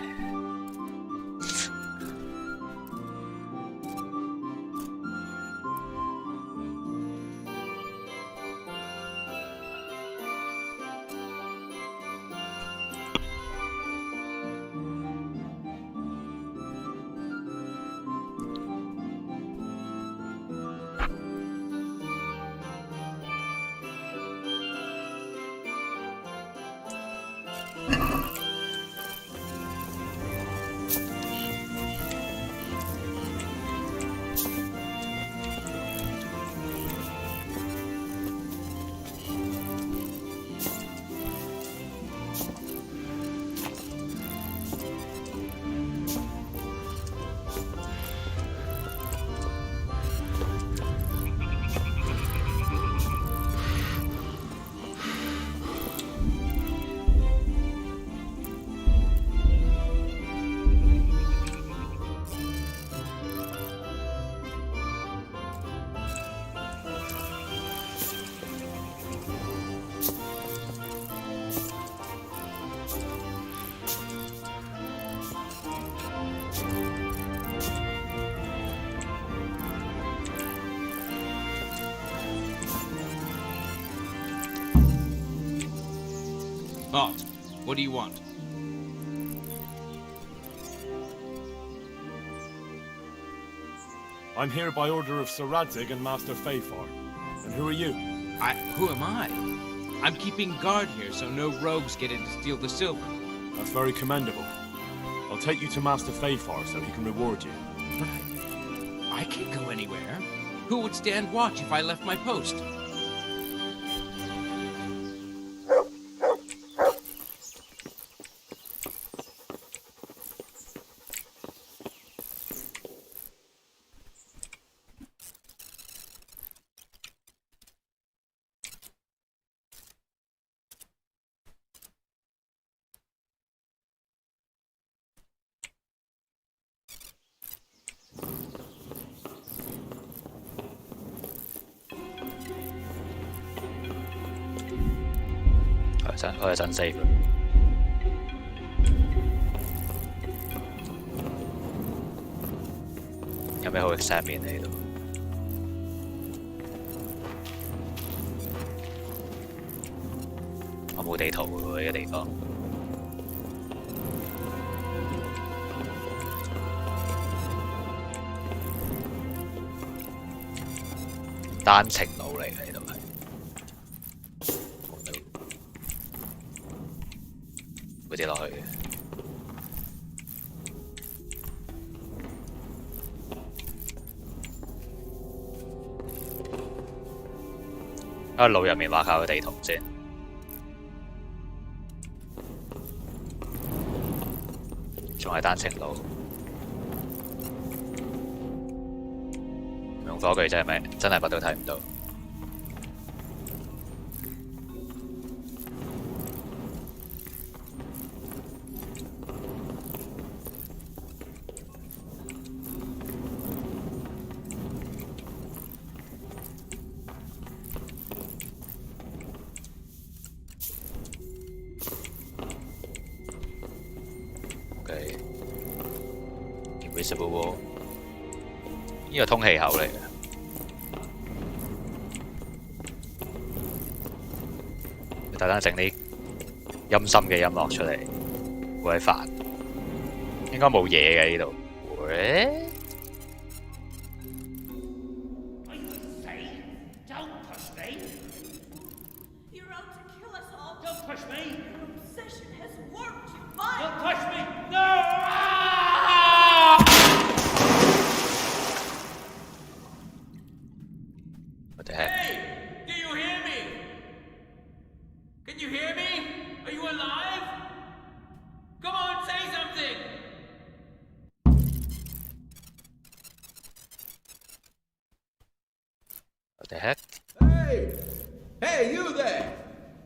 Halt. What do you want? I'm here by order of Sir Radzig and Master Fafar. And who are you? Who am I? I'm keeping guard here so no rogues get in to steal the silver. That's very commendable. I'll take you to Master Fafar so he can reward you. But I can't go anywhere. Who would stand watch if I left my post?我係真 save 啦。有咩好 examine 喺度？我冇地圖喎，呢個地方。單程路嚟嘅呢度係。會跌落去嘅。喺路入面畫下個地圖先。仲係單程路。用火炬真係咪真係乜都睇唔到？Invisible wall， 呢個通氣口嚟嘅。特登整啲陰森嘅音樂出嚟，好鬼煩。應該冇嘢嘅呢度。喂？ What the heck? Hey! Hey, you there!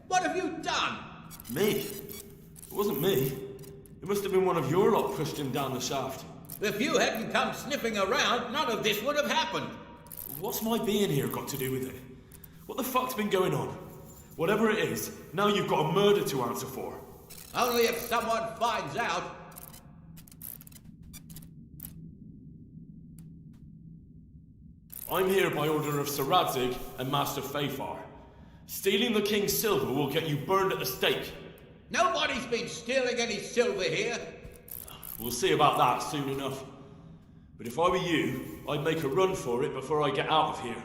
What have you done? Me? It wasn't me. It must have been one of your lot pushed him down the shaft. If you hadn't come sniffing around, none of this would have happened. What's my being here got to do with it? What the fuck's been going on? Whatever it is, now you've got a murder to answer for. Only if someone finds out. I'm here by order of Sir Radzig and Master Fafar. Stealing the king's silver will get you burned at the stake. Nobody's been stealing any silver here. We'll see about that soon enough. But if I were you, I'd make a run for it before I get out of here.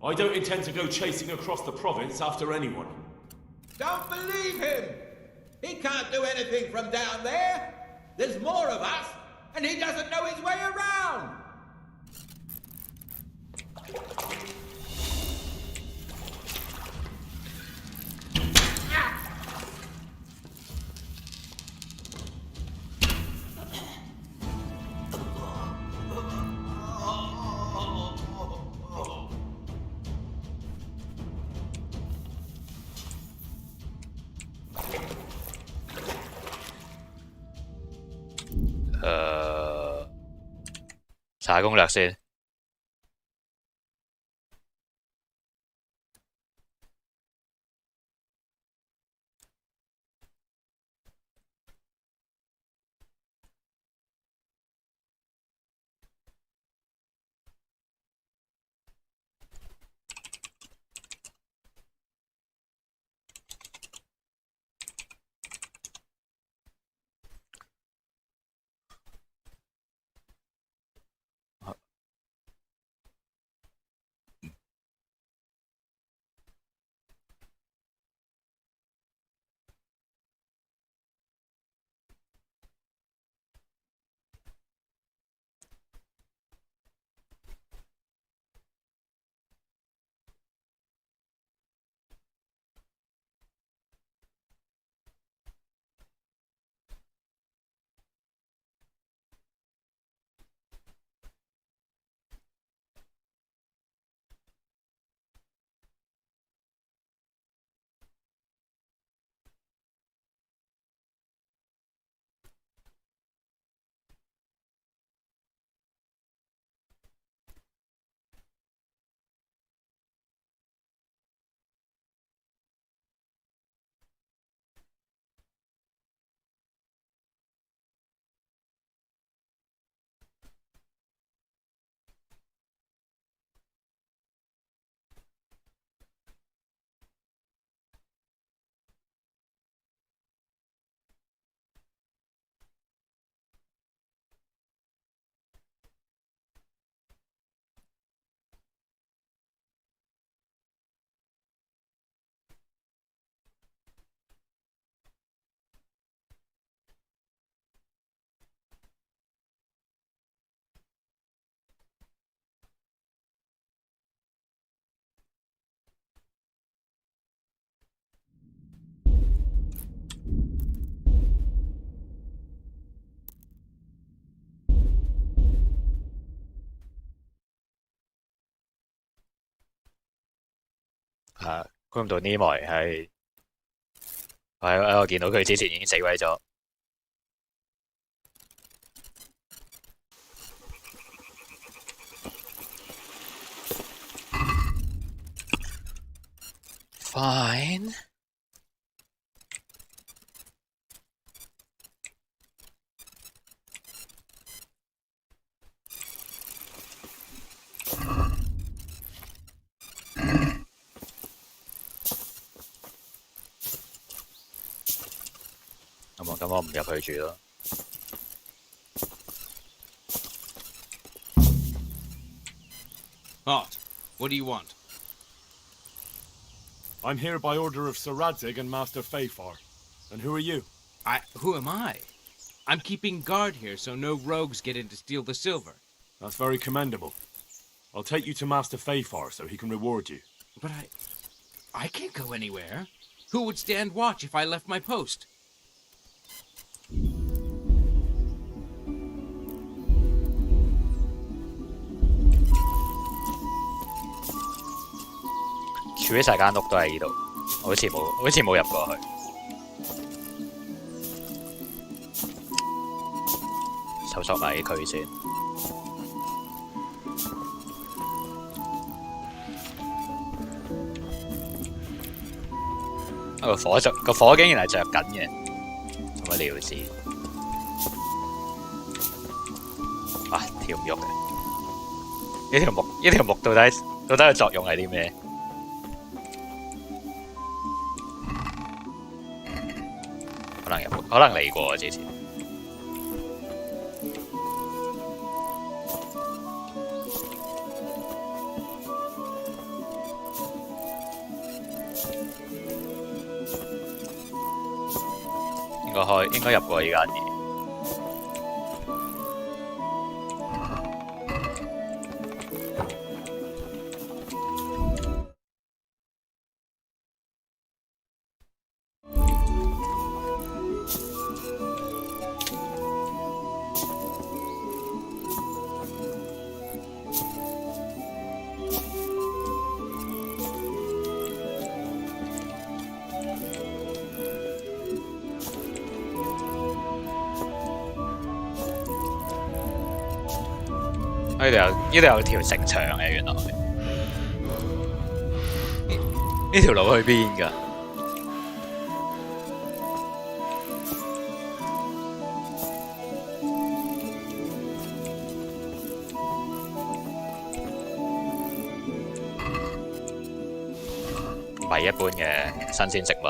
I don't intend to go chasing across the province after anyone. Don't believe him! He can't do anything from down there. There's more of us, and he doesn't know his way around.查下攻略先。估唔到呢幕係我見到佢之前已經死鬼咗。Fine。咁我唔入去住咯。Art, what do you want? I'm here by order of Sir Radzig and Master Fafar. And who are you? Who am I? I'm keeping guard here so no rogues get in to steal the silver. That's very commendable. I'll take you to Master Fafar so he can reward you. But I can't go anywhere. Who would stand watch if I left my post?住晒間屋都喺呢度，好似冇入過去。搜索埋佢先。個火竟然係着緊嘅，咁乜料知？啊，跳唔喐嘅。呢條木到底嘅作用係啲咩？可能嚟過之前。應該入過呢間嘢。呢度有條城牆嘅，原來呢條路去邊㗎？唔係一般嘅新鮮植物。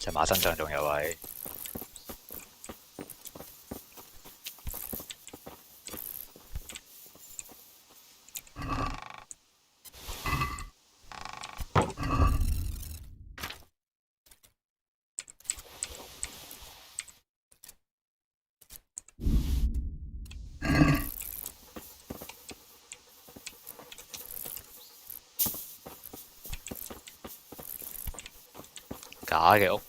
隻馬身上仲有位。假嘅屋。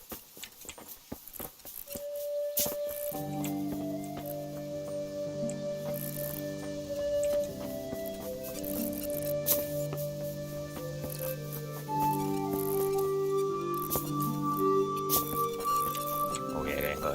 冇嘢嘅應該。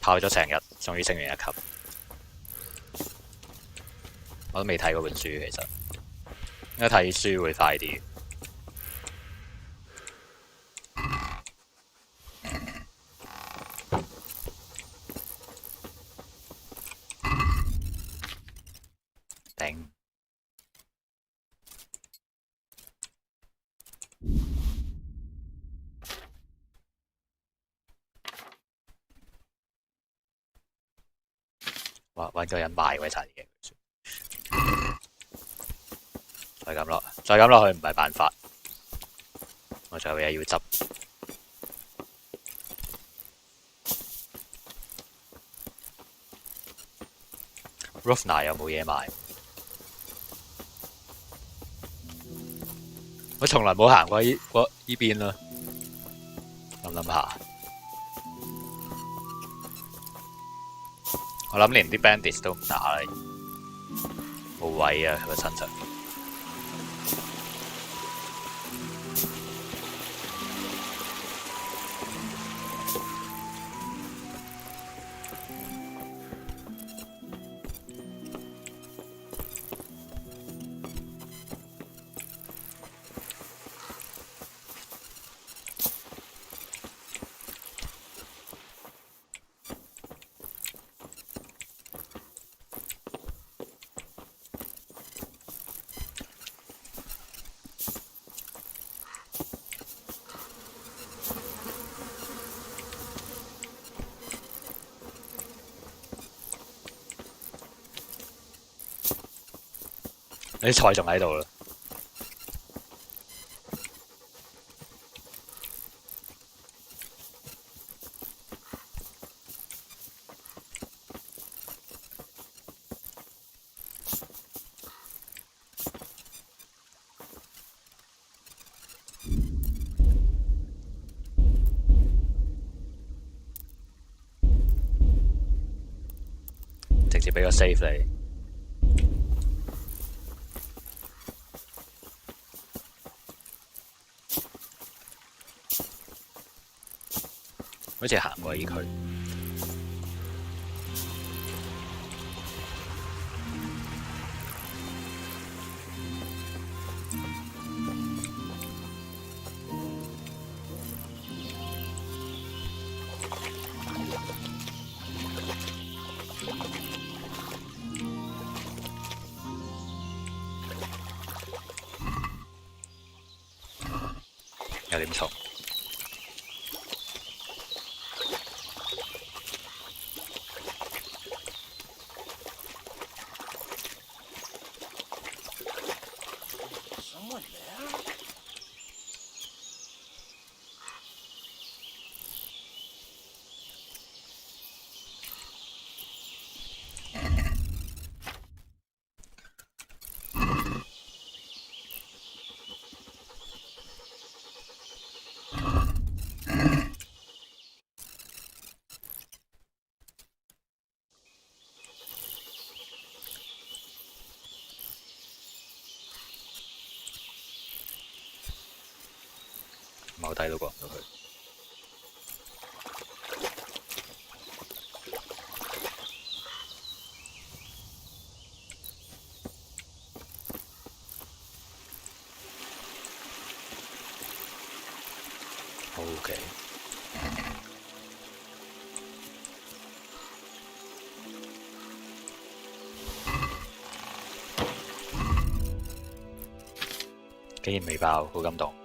跑咗成日，終於升完一級。我都未睇嗰本書，其實應該睇書會快啲。頂！揾個人賣鬼殘嘢，再咁落，再咁落去唔係辦法。我仲有嘢要執。Rufna 有冇嘢賣？我從來冇行過依邊啦，諗下。我諗連啲 bandits 都唔打啦，冇位啊佢個身上。你啲菜仲喺度啦，直接俾個 save 你。好似行過依區，有點重。踎低都過唔到佢。OK。竟然未爆，好感動。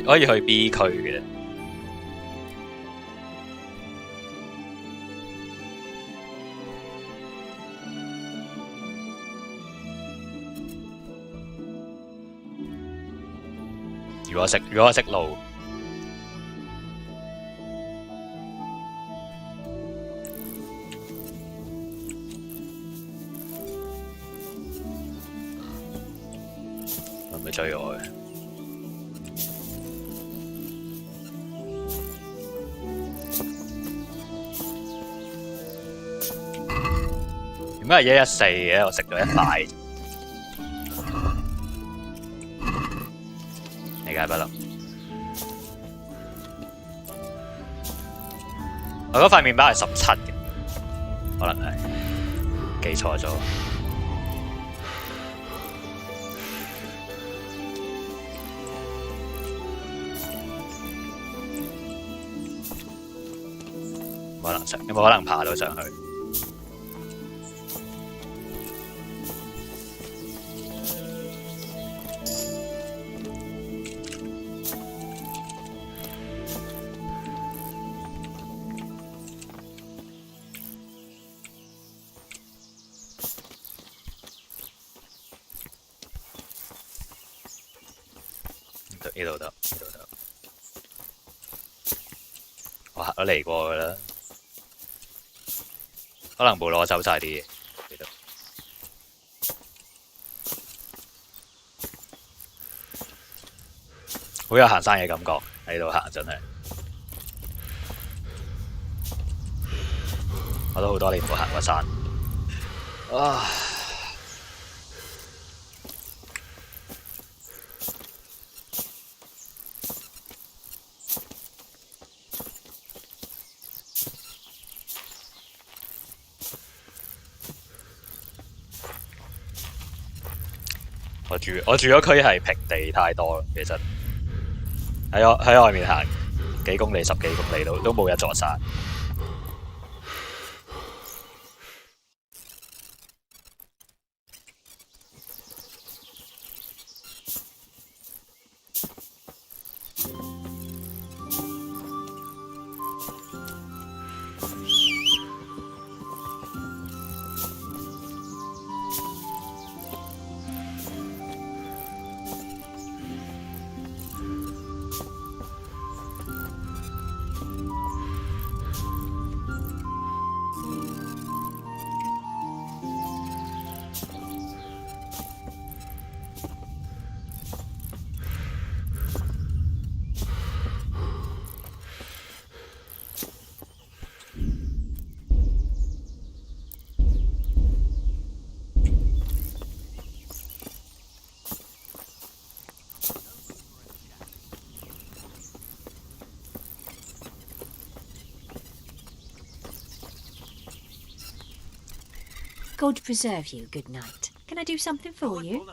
可以去 B 區嘅。如果我識路，會唔會追我嘅？點解係114嘅？我食咗一塊。理解不能。我嗰塊麵包係17嘅，可能係記錯咗。冇可能食，有冇可能爬到上去？呢度得，呢度得。我行咗嚟過㗎啦，可能冇攞走晒啲嘢。呢度好有行山嘅感覺，喺度行真係。我都好多年冇行過山。啊！我住嗰區係平地太多啦，其實喺外面行幾公里、10幾公里都冇一座山。God preserve you, good night. Can I do something for you?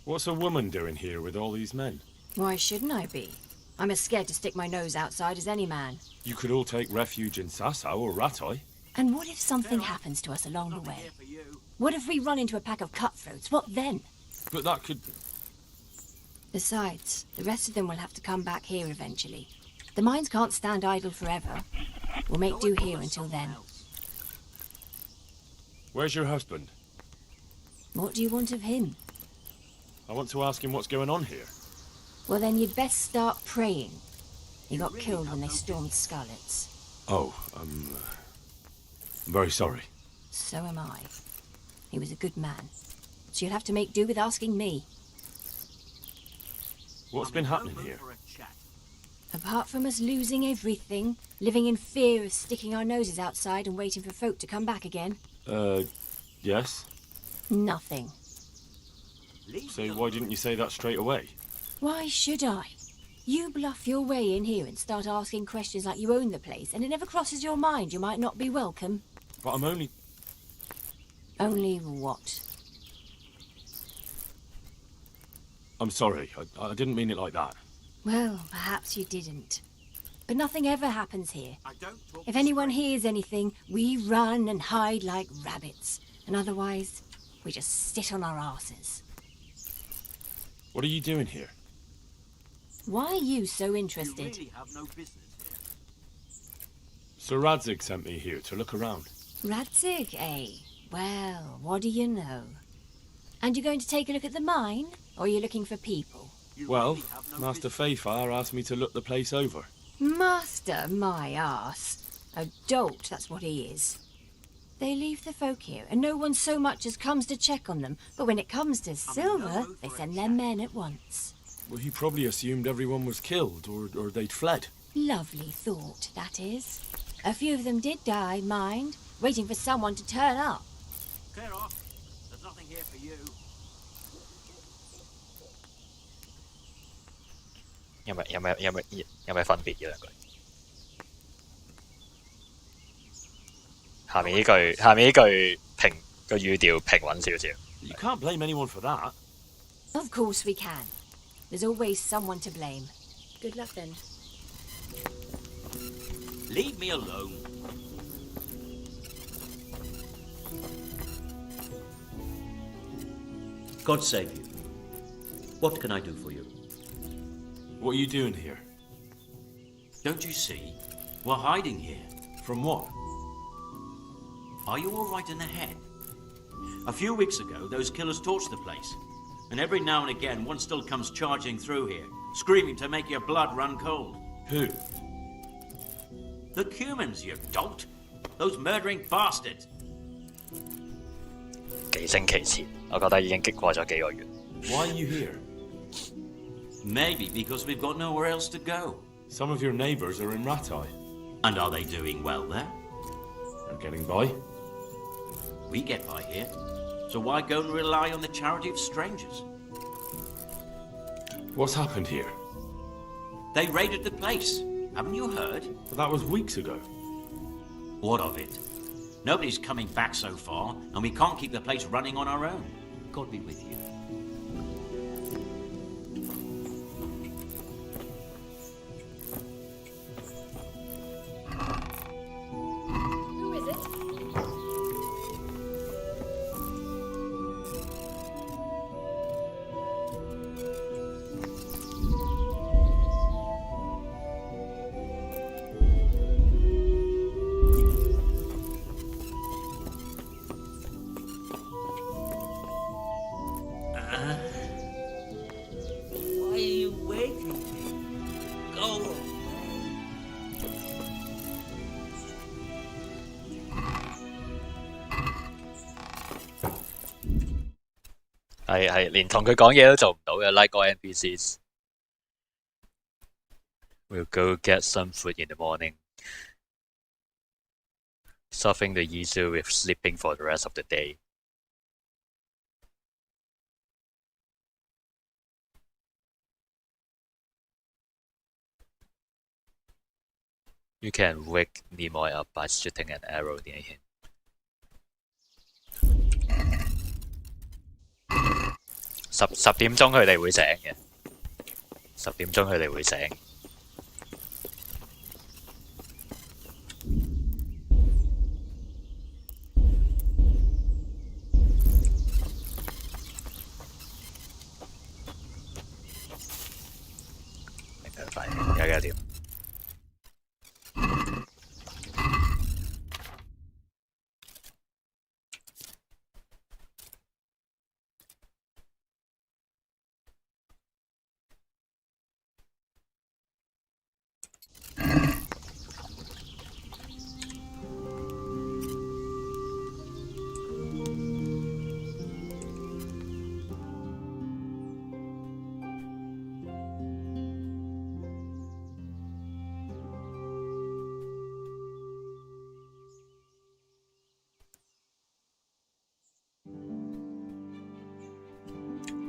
What's a woman doing here with all these men? Why shouldn't I be? I'm as scared to stick my nose outside as any man. You could all take refuge in Sasau or Rattay. And what if something happens to us along the way? What if we run into a pack of cutthroats? What then? But that could... Besides, the rest of them will have to come back here eventually. The mines can't stand idle forever. We'll make do here until then. Where's your husband? What do you want of him? I want to ask him what's going on here. Well, then you'd best start praying. He got killed when they stormed Scarlet's. Oh, I'm very sorry. So am I. He was a good man. So you'll have to make do with asking me. What's been happening here? Apart from us losing everything, living in fear of sticking our noses outside and waiting for folk to come back again. Yes? Nothing. So why didn't you say that straight away? Why should I? You bluff your way in here and start asking questions like you own the place, and it never crosses your mind you might not be welcome. But I'm only... Only what? I'm sorry. I didn't mean it like that. Well, perhaps you didn't. But nothing ever happens here. If anyone hears anything, we run and hide like rabbits. And otherwise, we just sit on our asses. What are you doing here? Why are you so interested? Sir Radzig sent me here to look around. Radzig, eh? Well, what do you know? And you're going to take a look at the mine? Or are you looking for people? Well, Master Fayfire asked me to look the place over. Master, my arse. A dolt, that's what he is. They leave the folk here, and no one so much as comes to check on them. But when it comes to silver, they send their men at once. Well, he probably assumed everyone was killed, or they'd fled. Lovely thought, that is. A few of them did die, mind, waiting for someone to turn up. Clear off. There's nothing here for you. 有咩分別嘅兩句？下面呢句平個語調平穩少少。You can't blame anyone for that. Of course we can. There's always someone to blame. Good luck then. Leave me alone. God save you. What can I do for you? What are you doing here? Don't you see? We're hiding here. From what? Are you all right in the head? A few weeks ago, those killers torched the place. And every now and again, one still comes charging through here, screaming to make your blood run cold. Who? The Cumans, you dolt! Those murdering bastards! 幾星期前，我覺得已經擊過咗幾個月。Why are you here? Maybe because we've got nowhere else to go. Some of your neighbours are in Ratai. And are they doing well there? They're getting by. We get by here. So why go and rely on the charity of strangers? What's happened here? They raided the place. Haven't you heard? But that was weeks ago. What of it? Nobody's coming back so far, and we can't keep the place running on our own. God be with you. Who is it? Why are you waiting? Go away.係連同佢講嘢都做唔到嘅，like 個 NPCs。We'll go get some food in the morning. Solving the issue with sleeping for the rest of the day. You can wake Nimoy up by shooting an arrow near him. 十點鐘佢哋會醒嘅，10點鐘佢哋會醒。快，而家幾多點？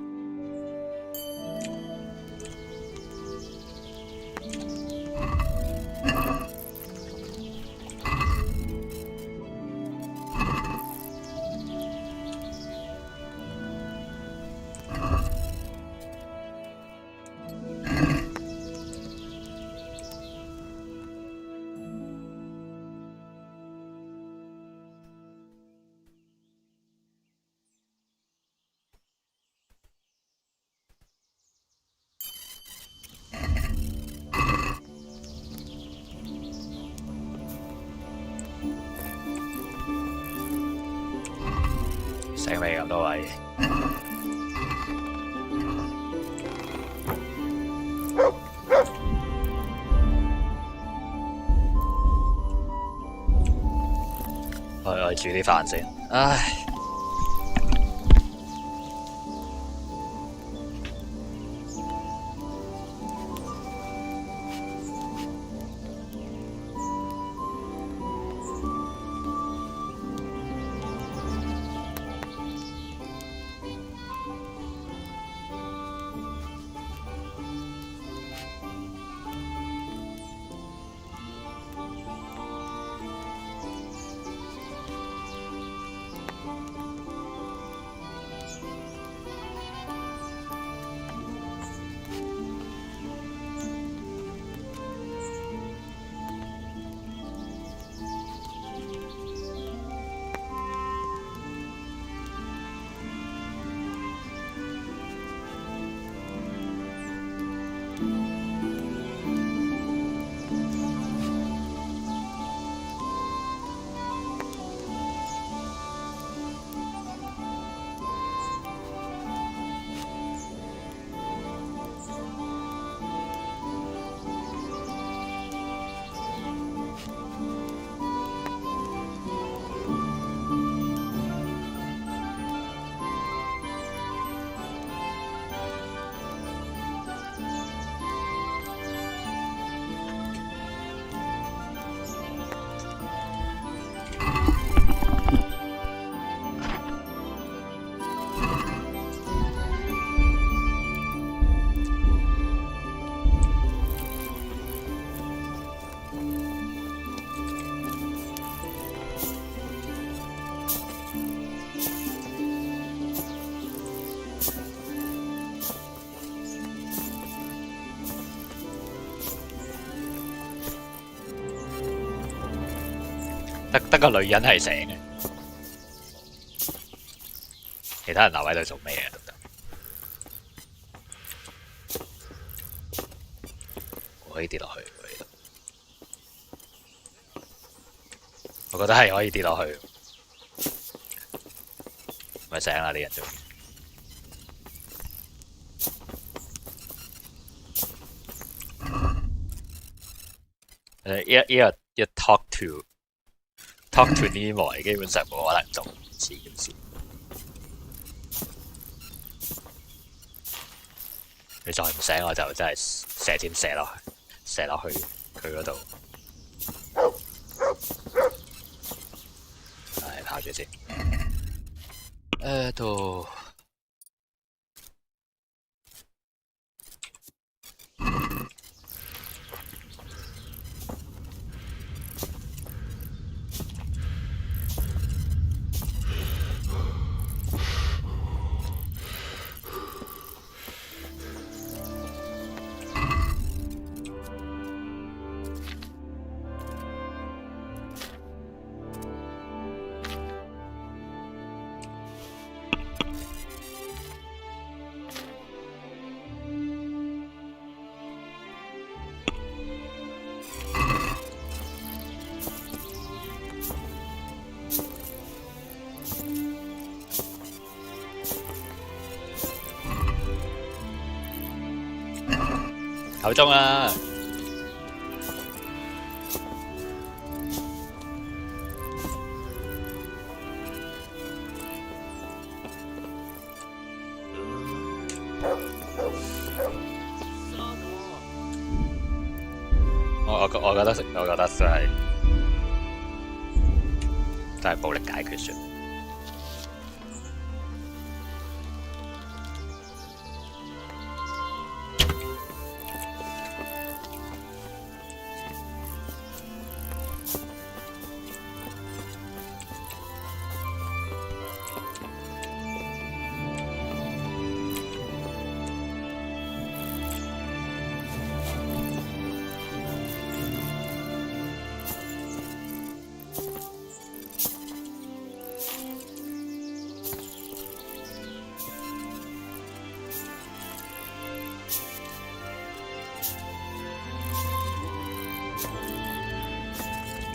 醒未咁多位？我煮啲飯先。唉。得個女人係醒嘅，其他人留喺度做咩啊？得唔得？我可以跌落去，我覺得係可以跌落去，咪醒啦啲人做。一 talk to Nemo 基本上冇可能做此件事。你再唔醒我就真係射箭射落去佢嗰度。唉，跑住先。都。夠鐘啦！我覺得真係暴力解決算。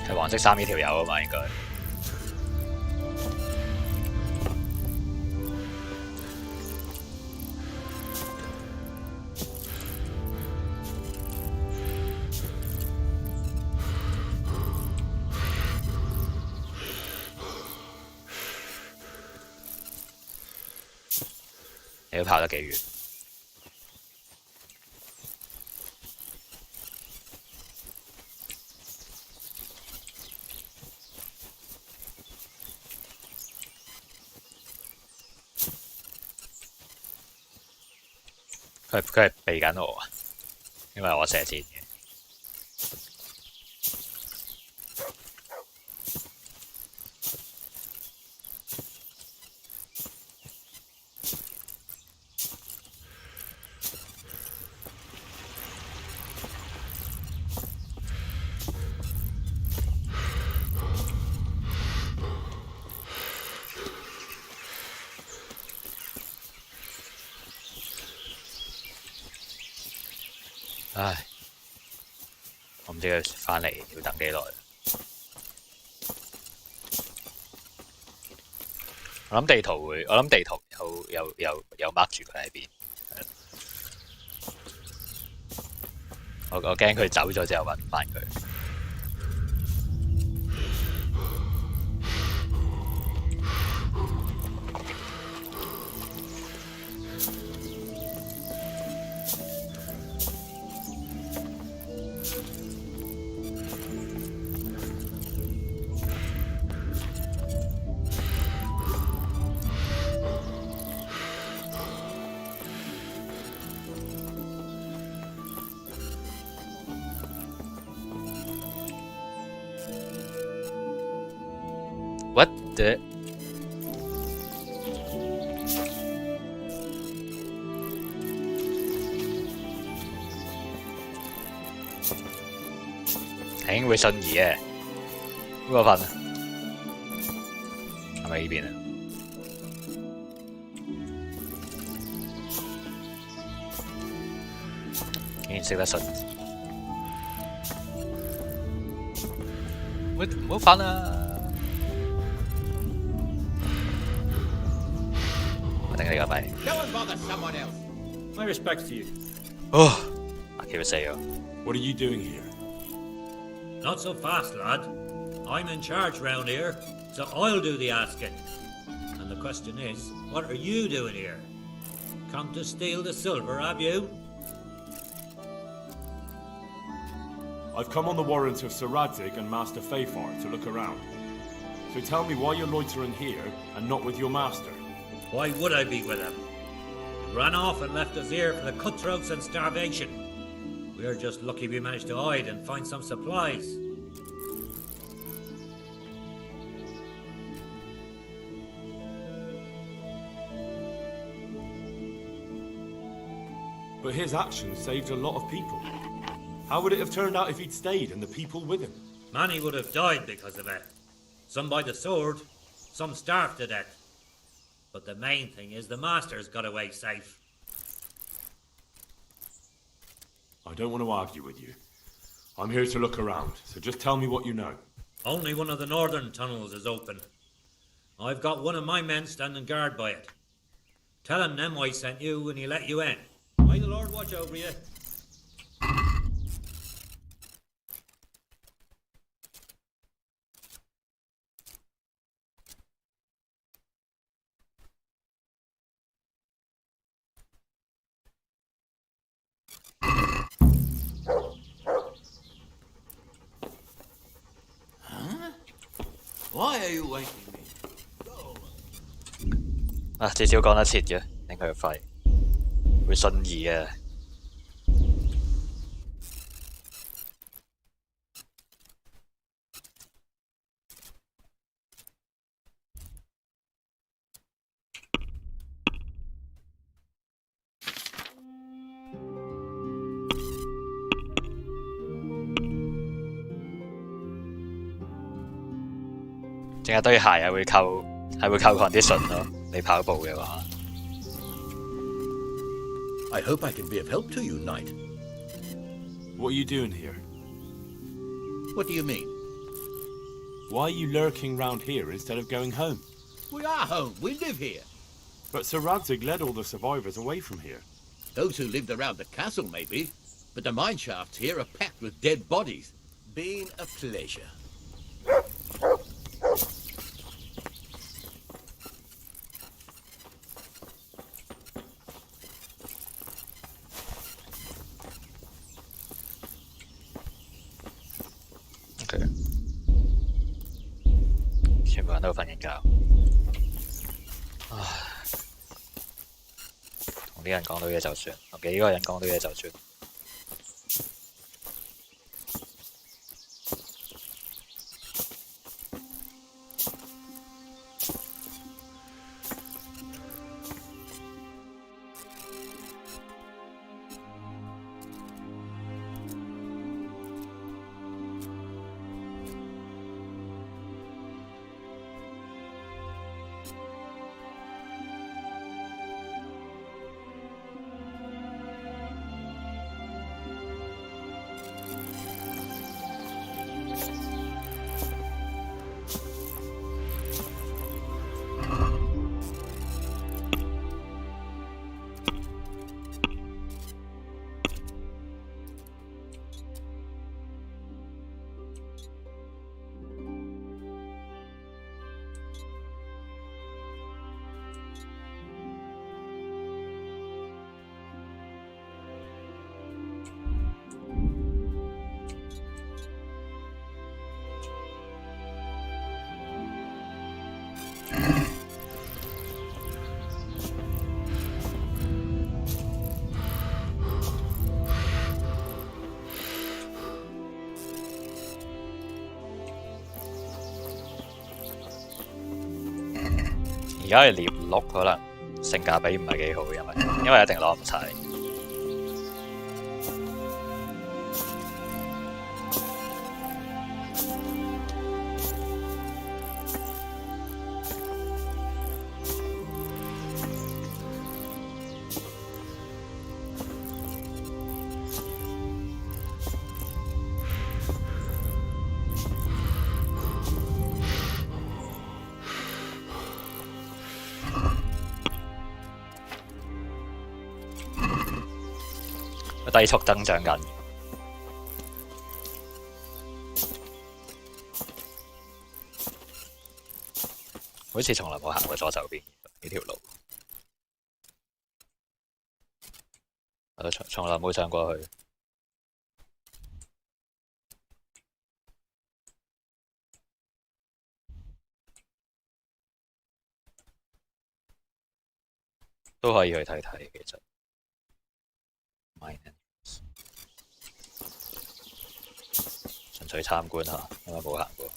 係黃色衫呢條友啊嘛，應該。你都跑得幾遠？佢係避緊我啊，因為我射箭嘅。唉，我唔知佢翻嚟要等幾耐。我諗地圖會，我諗地圖有 mark 住佢喺邊。我驚佢走咗之後揾唔翻佢。What the？ 頂會瞬移嘅，邊個瞓啊？係咪呢邊啊？竟然識得瞬移，喂，唔好瞓啊！定係呢個咪？ Go and bother someone else. My respects to you. 哦，阿 Q 死咗。What are you doing here? Not so fast, lad. I'm in charge round here, so I'll do the asking. And the question is, what are you doing here? Come to steal the silver, have you? I've come on the warrant of Sir Radzig and Master Fafar to look around. So tell me why you're loitering here and not with your master. Why would I be with him? He ran off and left us here for the cutthroats and starvation. We're just lucky we managed to hide and find some supplies. But his actions saved a lot of people. How would it have turned out if he'd stayed and the people with him? Many would have died because of it. Some by the sword, some starved to death. But the main thing is the Master's got away safe. I don't want to argue with you. I'm here to look around, so just tell me what you know. Only one of the northern tunnels is open. I've got one of my men standing guard by it. Tell him Nemoi sent you and he let you in. May the Lord watch over you. Why are you waking me? 啊，至少講得切嘅，頂佢個肺，會瞬移嘅。淨係對鞋係會扣 condition 咯。你跑步嘅話， I hope I can be of help to you, Knight. What are you doing here? What do you mean? Why are you lurking round here instead of going home? We are home. We live here. But Sir Radzig led all the survivors away from here. Those who lived around the castle, maybe. But the mine shafts here are packed with dead bodies. Been a pleasure. 全部人都瞓緊覺。唉，同啲人講到嘢就算，同幾個人講到嘢就算。而家嘅獵鹿可能性價比唔係幾好，因為一定攞唔晒。低速增長緊，好似從來冇行過左手邊呢條路，我從來冇上過去。都可以去睇睇，其實。純粹參觀下，因為冇行過。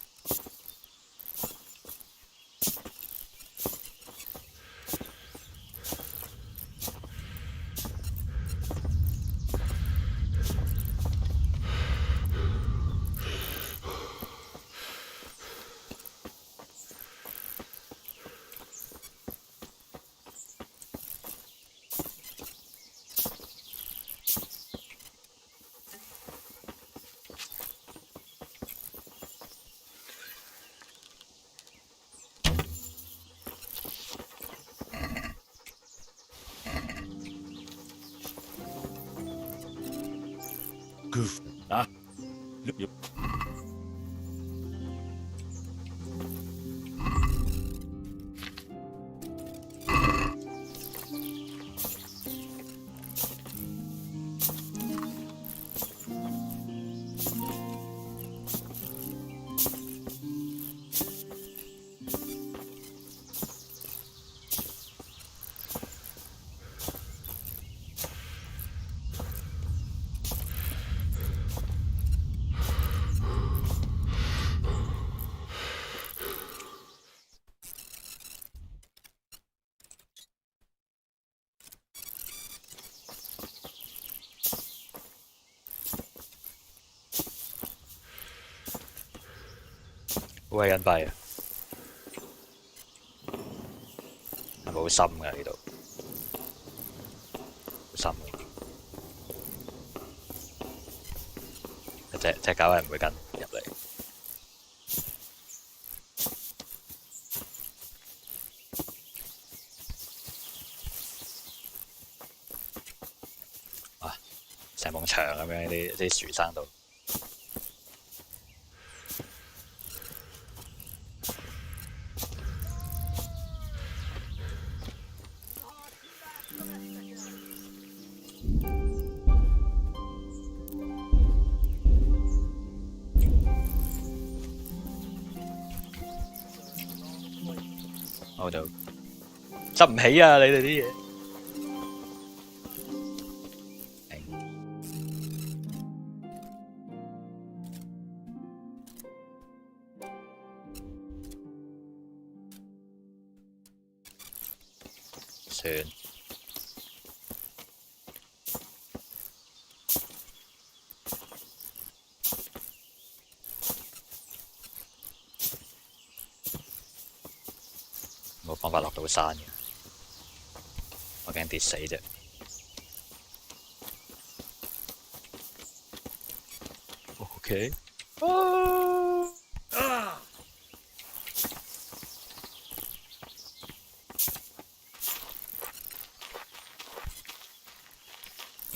Goof. Ah. Yep.好鬼隱蔽啊！係咪好深㗎呢度？好深嘅，隻狗係唔會跟入嚟。啊！成埲牆咁樣啲樹生度。我就執唔起啊！你哋啲嘢。算。冇辦法落到山嘅，我驚跌死啫。OK。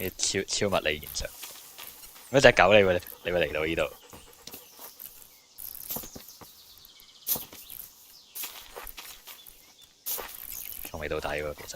嘅超物理現象。嗰隻狗你會嚟到呢度？仲未到底喎，其實。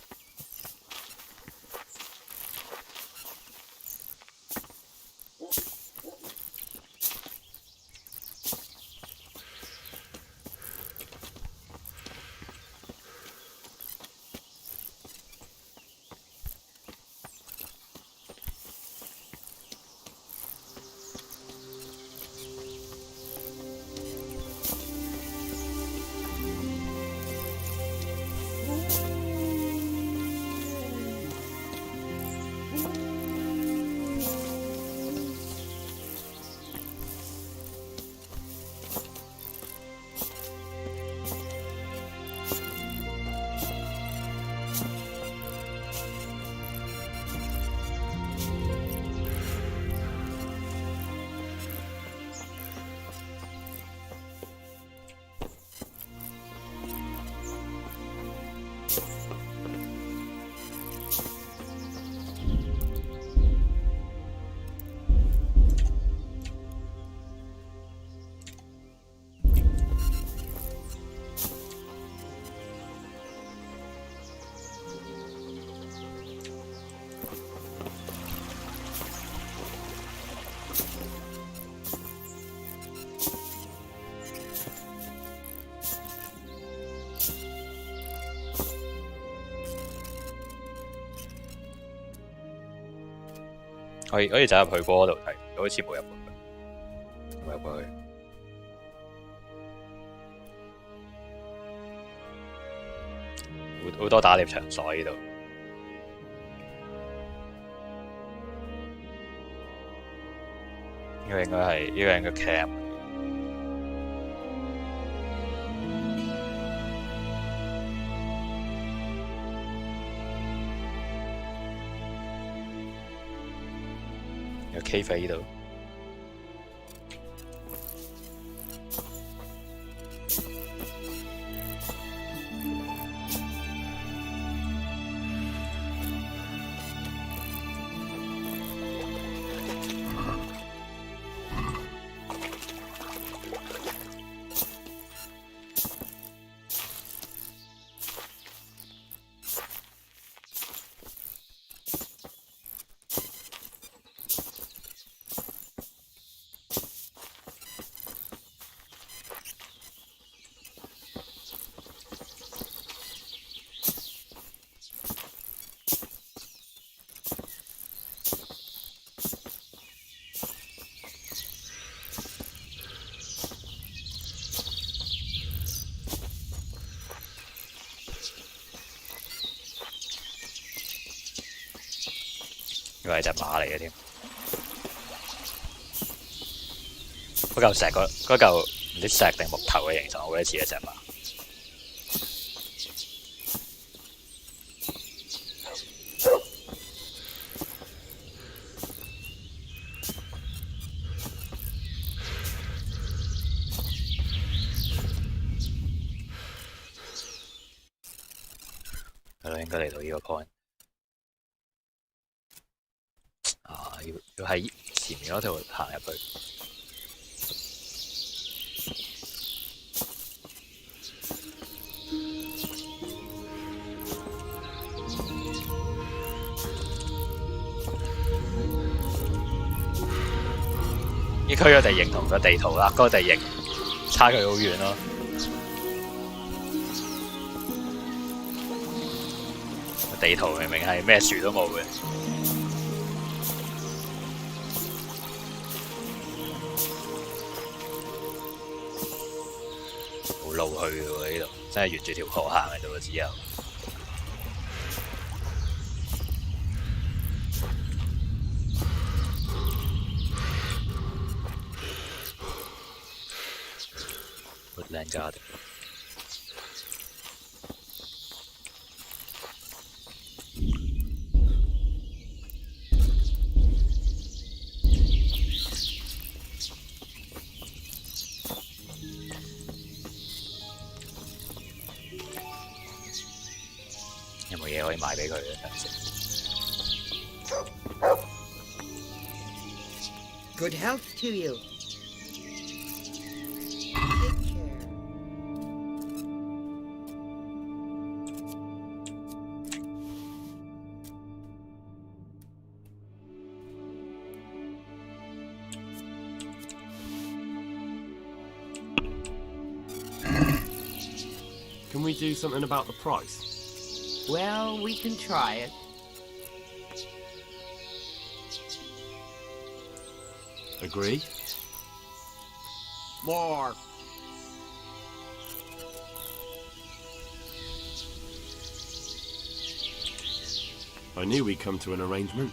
可以走入去嗰度睇，好似冇入過去，冇入過去。好多打獵場所呢度。呢個應該 camp。有 cave 喺呢度。以為係隻馬嚟嘅添，嗰嚿石嗰嚿唔知石定木頭嘅形狀，我覺得似一隻馬。係咯，應該嚟到呢個 point。要喺前面嗰條行入去。呢區嘅地形同個地圖啦，嗰個地形差距好遠咯。地圖明明係咩樹都冇嘅，冇路去嘅喎呢度，真係沿住條河行嘅啫喎，只有。Woodland Garden。有冇嘢可以賣俾佢咧？等陣先。Good health to you. Take care. Can we do something about the price? Well, we can try it. Agree? More. I knew we'd come to an arrangement.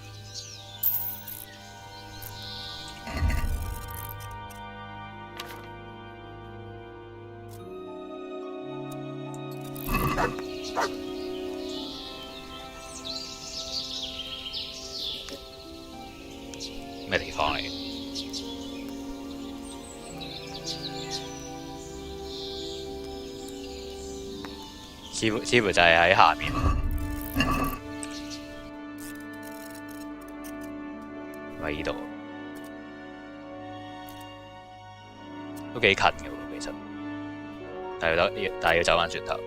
咩地方嚟嘅？似乎就係喺下面，喺呢度，都幾近嘅喎，其實，但係要走返轉頭。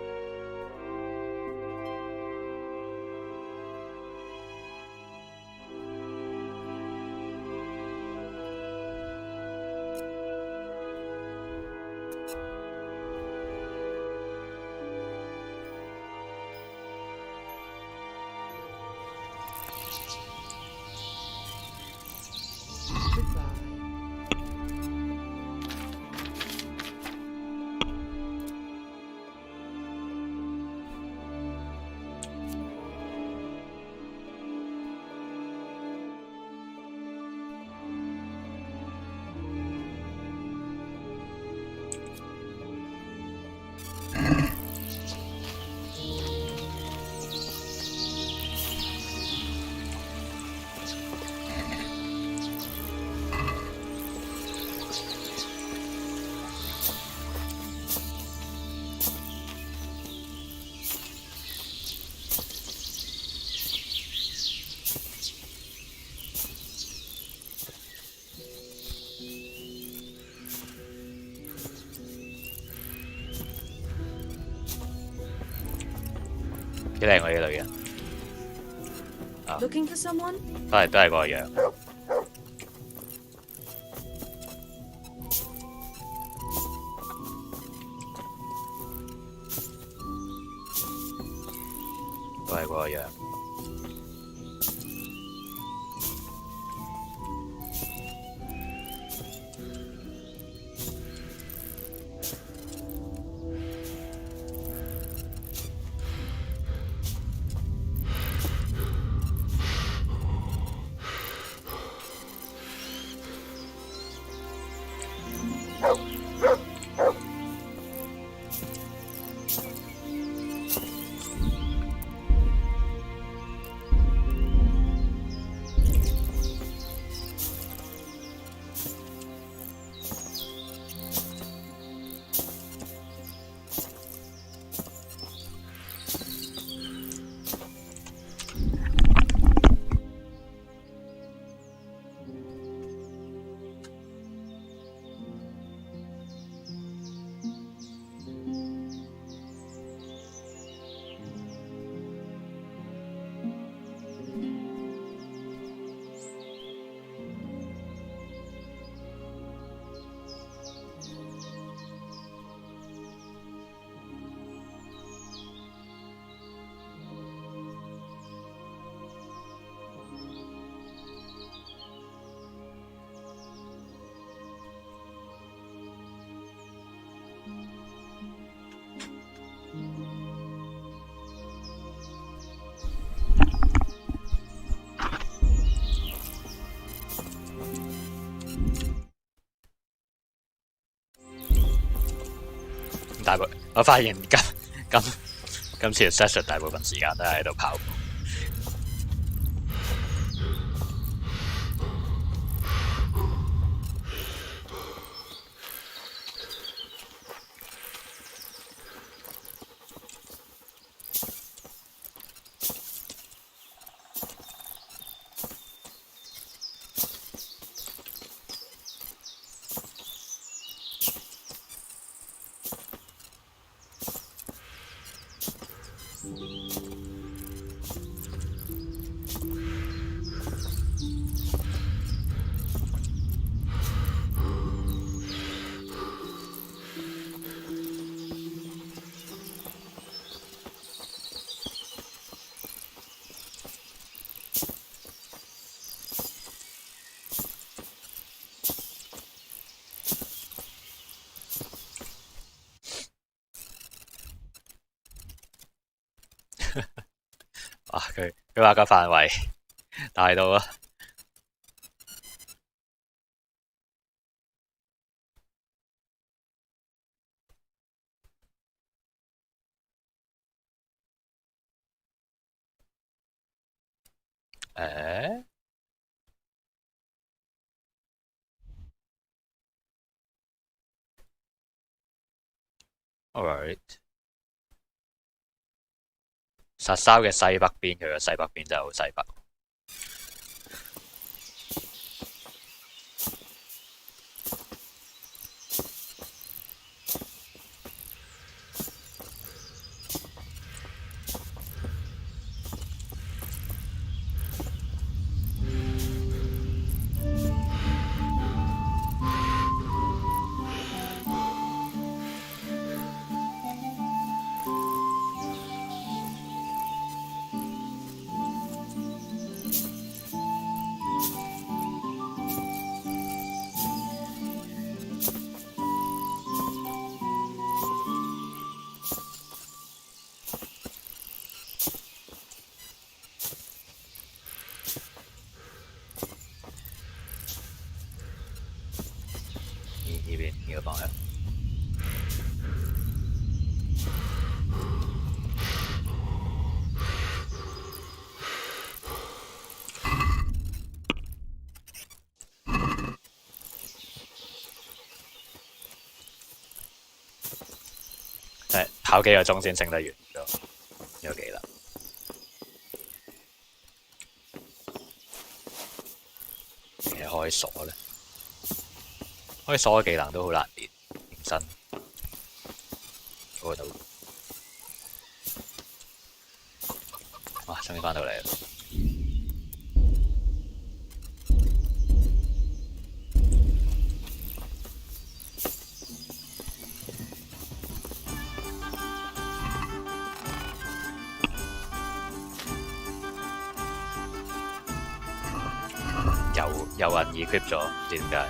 幾靚喎呢個女人。Looking for someone? 都係嗰個樣。都係嗰個樣。我發現今次嘅 session 大部分時間都係喺度跑步。哇！佢話個範圍大到啊！誒 ，alright。實修嘅西北邊，佢嘅西北邊真係好西北。呢邊呢個方向。跑幾個鐘先升得完咗，有幾難。其實開鎖咧，開鎖嘅技能都好難練，認真。嗰度，哇！終於翻到嚟啦！有人 equip 咗，唔知點解。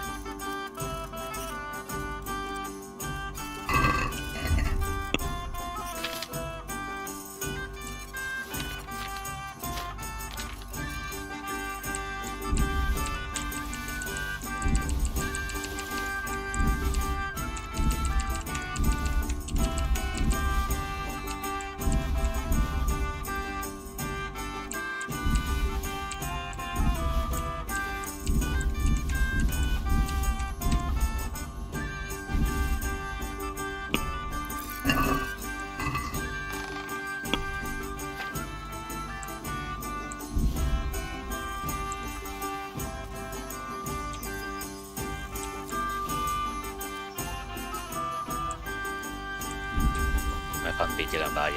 分別嘅兩把嘢。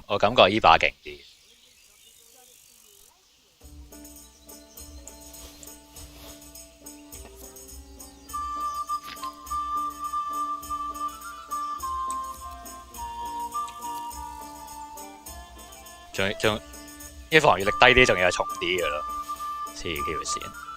我感覺依把勁啲。仲啲防禦力低啲，仲要係重啲嘅咯，黐條線。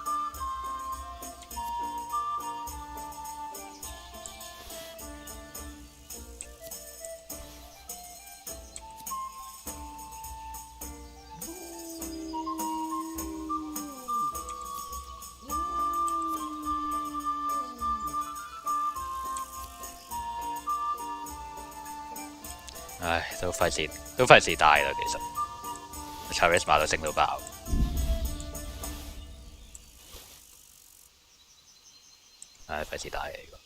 唉，都費事帶啦，其實 charisma 都升到爆，唉，費事帶嚟個。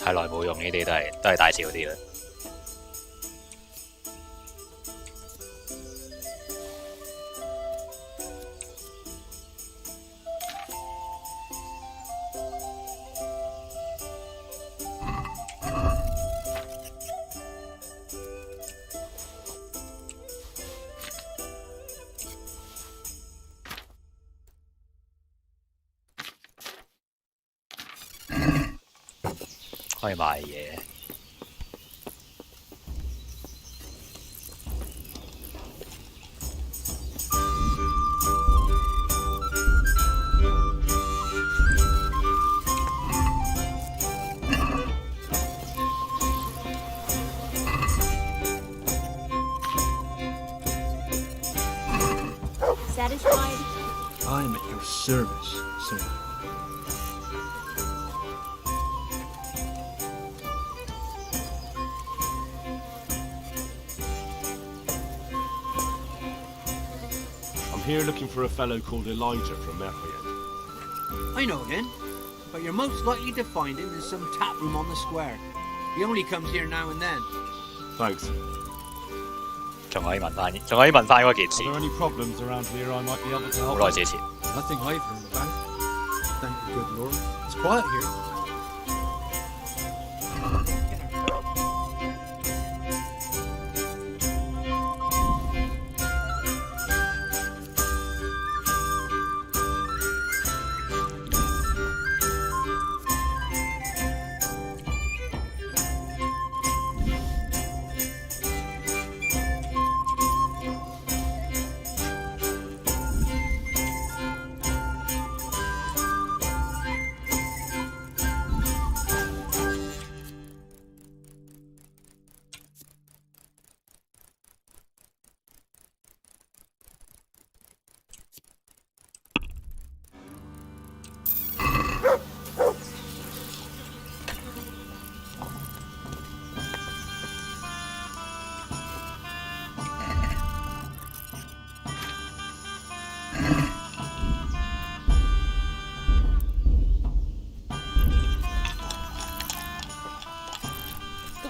太耐冇用呢啲都係大少啲啦。可以買嘢。Satisfied? I'm at your service, sir. Here looking for a fellow called Elijah from Merriend. I know him, but you're most likely to find him in some tap room on the square. He only comes here now and then. Thanks. 仲可以問翻嗰件事。 Are there any problems around here I might be able to 好 help? 耐之前。 Nothing I've heard about. Thank the good Lord. It's quiet here.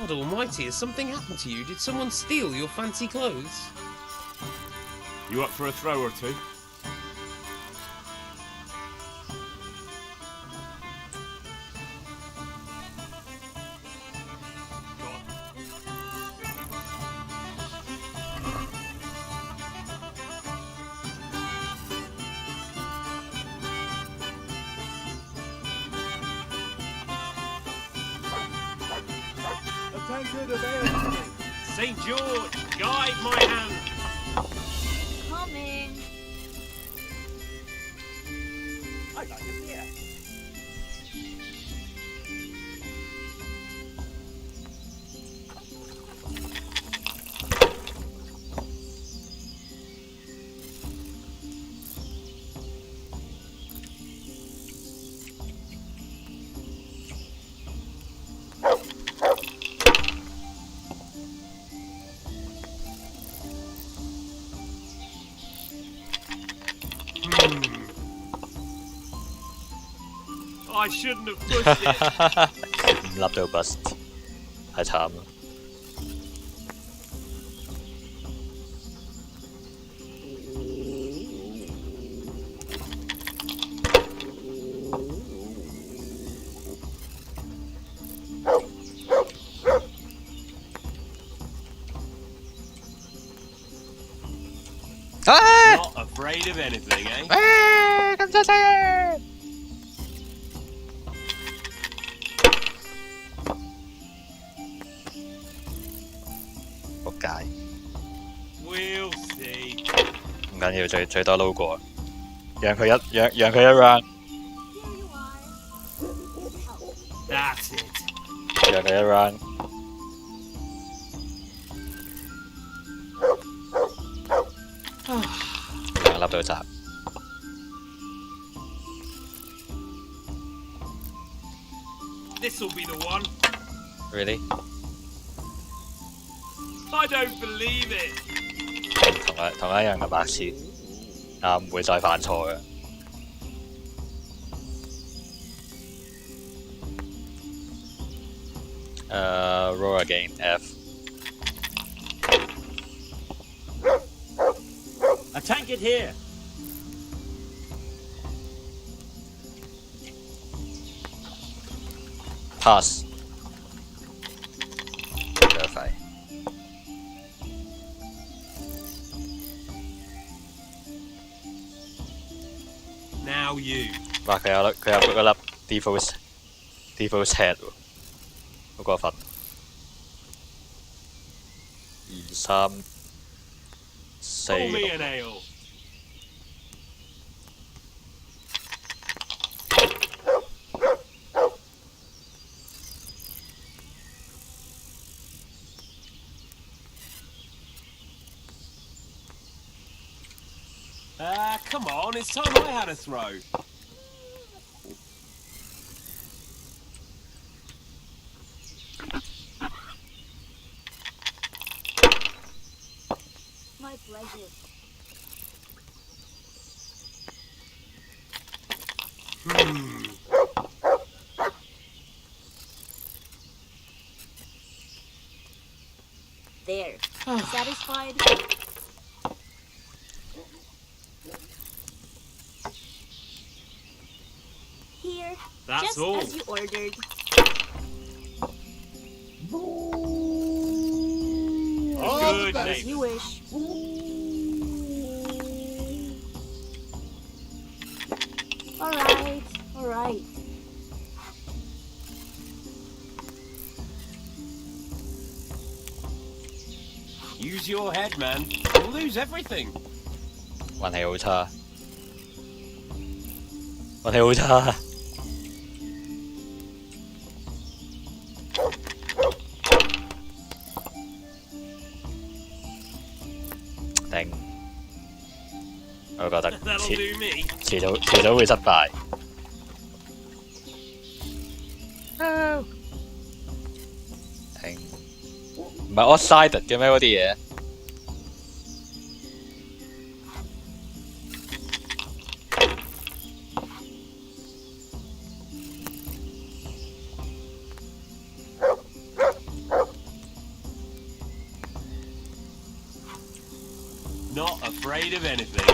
God almighty, has something happened to you? Did someone steal your fancy clothes? You up for a throw or two? Attention, available. St. George, guide my hand. Coming. I'd like a beer. I shouldn't have pushed it. 唔笠到 bust， 太慘啦！Not afraid of anything, eh? 咁犀利！仆街！ We'll see. 唔緊要，最多撈過，讓佢一 round， That's it. 讓佢一 round。兩粒到閘。This'll be the one. Really？ I don't believe it. 同一樣嘅白痴，唔會再犯錯嘅。Roll again F。 A tank it here. Pass。Verify。 Now you. 哇！佢有嗰粒 default head 喎，好過分。2、3、4。 Pour me an ale. Come on, it's time I had a throw. My pleasure. There. Satisfied? Here. That's just all. as you ordered. Good, As mate. you wish. All right. Use your head, man. You'll lose everything. 運氣好差，運氣好差。頂，我覺得 That'll do me. 遲早會失敗。頂，唔係 offside 嘅咩嗰啲嘢？ Not afraid of anything,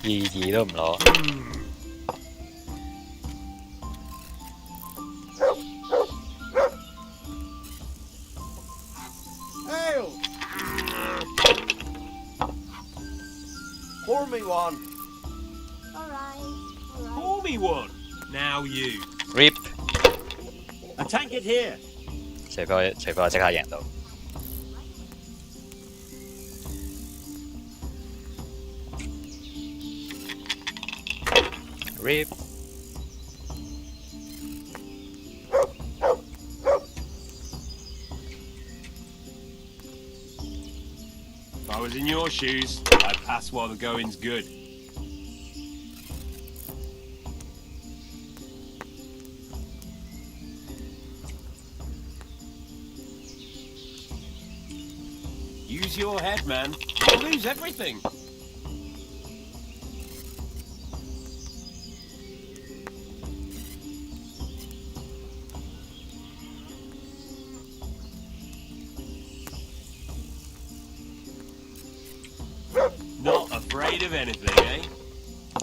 eh?2都唔攞。me one. Now you. Rip， A tankard here. 除非我即刻贏到。Rip。 If I was in your shoes, I'd pass while the going's good. Use your head, man. You'll lose everything. Not afraid of anything, eh?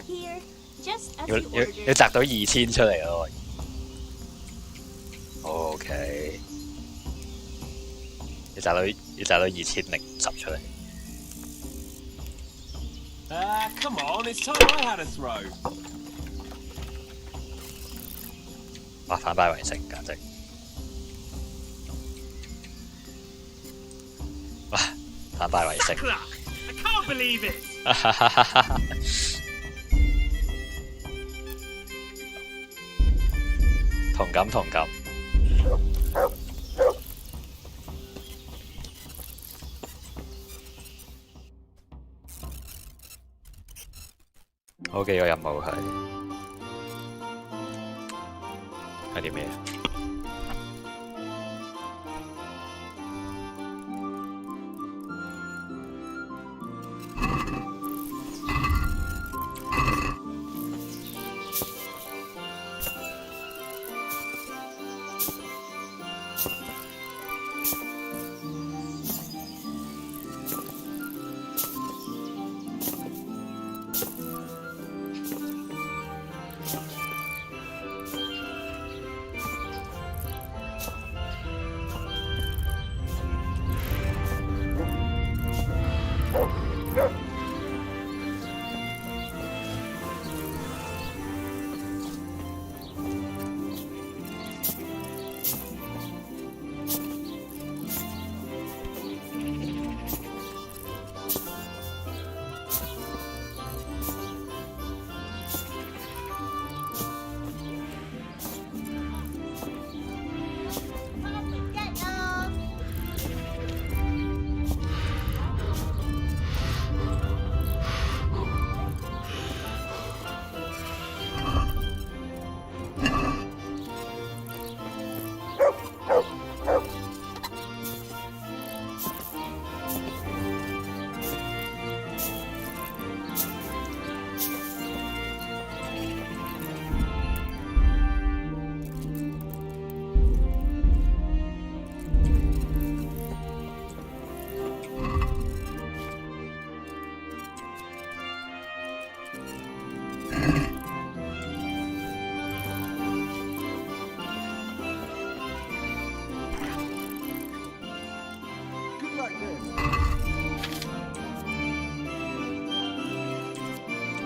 Here, just as 要 you 要 ordered. 要摘到2000出嚟咯。OK， 要摘到2010出嚟。Come on, it's time I had a throw. 哇！反敗為勝，簡直。哇！反敗為勝。 I can't believe it. 同感同感。好幾個任務係啲咩？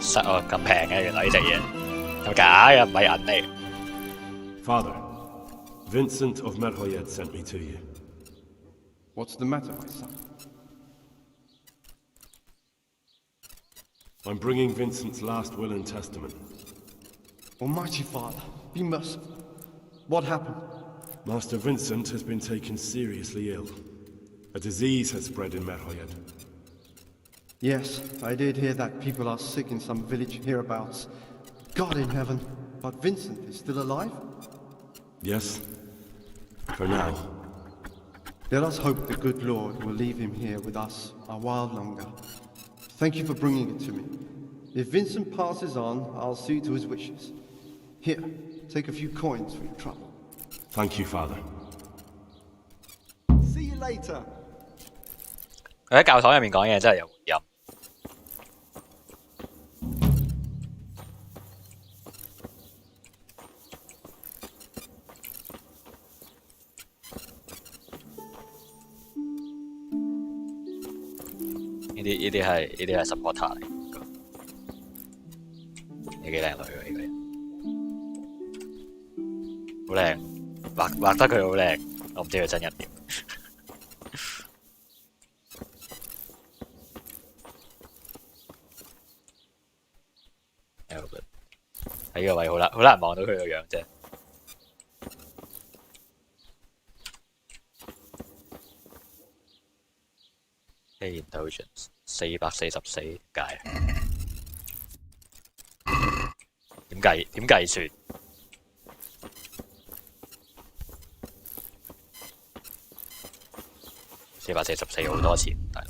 實哦咁平嘅，原來呢隻嘢咁假嘅，唔係銀嚟。Father, Vincent of Merhoyed sent me to you. What's the matter, my son? I'm bringing Vincent's last will and testament. Almighty Father, be merciful. What happened? Master Vincent has been taken seriously ill. A disease has spread in Merhoyed. Yes, I did hear that people are sick in some village hereabouts. God in heaven, but Vincent is still alive? Yes, for now. Let us hope the good Lord will leave him here with us a while longer. Thank you for bringing it to me. If Vincent passes on, I'll see to his wishes. Here, take a few coins for your trouble. Thank you, Father. See you later. 佢喺教堂入面講嘢真係有回音。呢啲係 supporter 嚟，你幾靚女喎呢個人。好靚，畫得佢好靚，我唔知佢真人點。喺呢個位好難望到佢個樣啫。Indulgence 444解，點計算？444好多錢，大佬。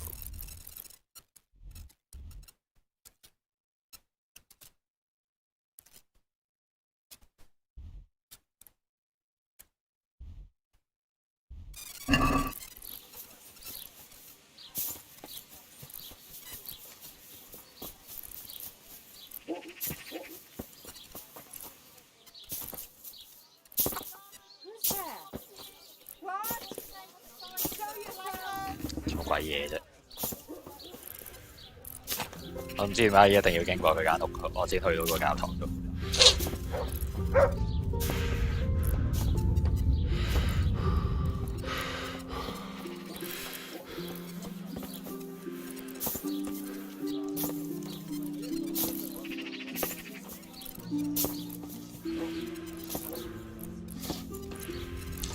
做鬼嘢啫！我唔知點解一定要經過佢間屋，我先去到個教堂度。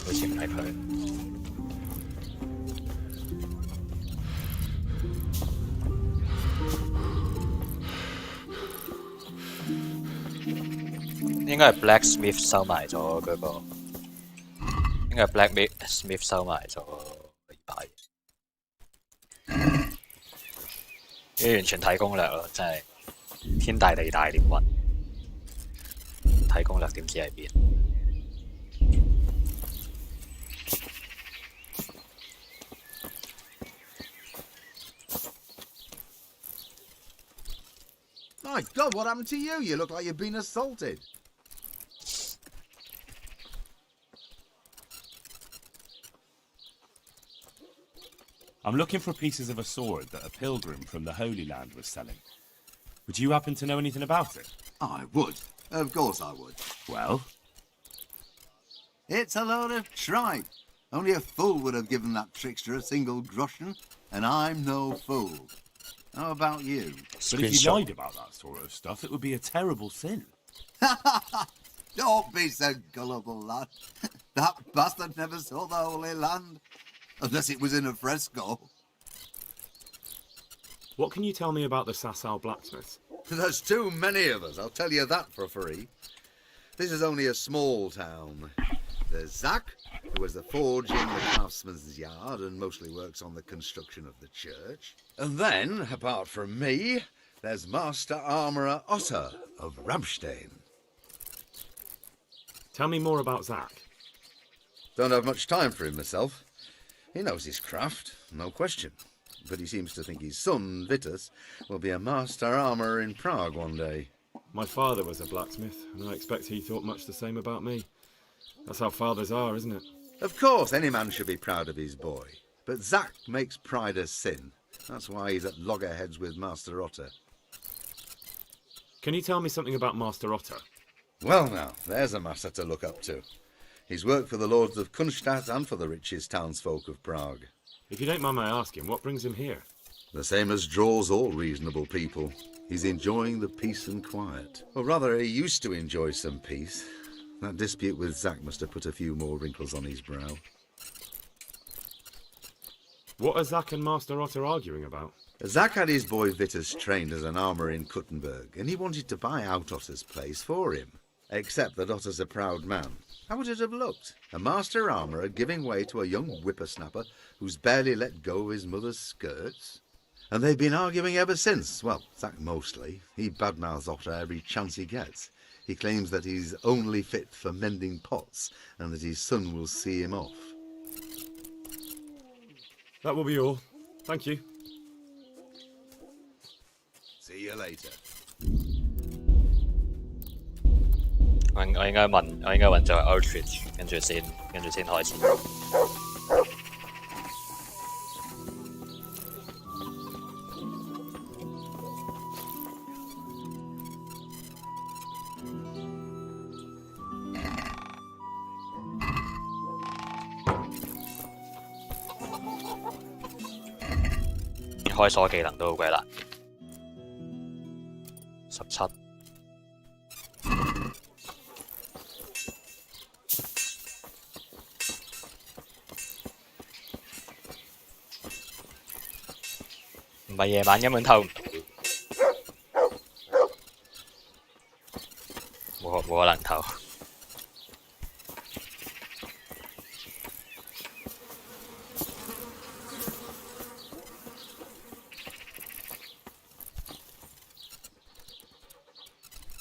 好似唔係佢。應該係 Blacksmith 收埋咗嗰個，應該係 Blacksmith 收埋咗呢排嘢。呢完全睇攻略咯，真係天大地大點揾？睇攻略點知喺邊？ My God, what happened to you? You look like you've been assaulted. I'm looking for pieces of a sword that a pilgrim from the Holy Land was selling. Would you happen to know anything about it? I would. Of course I would. Well? It's a load of tripe. Only a fool would have given that trickster a single groschen, and I'm no fool. How about you? But if you lied about that sort of stuff, it would be a terrible sin. Don't be so gullible, lad. That bastard never saw the Holy Land. Unless it was in a fresco. What can you tell me about the Sasau blacksmiths? There's too many of us, I'll tell you that for free. This is only a small town. There's Zach, who has the forge in the craftsman's yard and mostly works on the construction of the church. And then, apart from me, there's Master Armourer Otter of Ramstein. Tell me more about Zach. Don't have much time for him myself. He knows his craft, no question. But he seems to think his son, Vitus, will be a master armourer in Prague one day. My father was a blacksmith, and I expect he thought much the same about me. That's how fathers are, isn't it? Of course, any man should be proud of his boy. But Zach makes pride a sin. That's why he's at loggerheads with Master Otter. Can you tell me something about Master Otter? Well now, there's a master to look up to. He's worked for the lords of Kunstadt and for the richest townsfolk of Prague. If you don't mind my asking, what brings him here? The same as draws all reasonable people. He's enjoying the peace and quiet. Or rather, he used to enjoy some peace. That dispute with Zach must have put a few more wrinkles on his brow. What are Zach and Master Otter arguing about? Zach had his boy Vitus trained as an armourer in Kuttenberg, and he wanted to buy out Otter's place for him. Except that Otter's a proud man. How would it have looked? A master armourer giving way to a young whippersnapper who's barely let go of his mother's skirts? And they've been arguing ever since. Well, Zach mostly. He badmouths Otter every chance he gets. He claims that he's only fit for mending pots, and that his son will see him off. That will be all. Thank you. See you later. 我應該揾咗 Outreach， 跟住先開始。開鎖技能都好鬼難。17。唔係夜晚根本偷唔到，冇可能偷。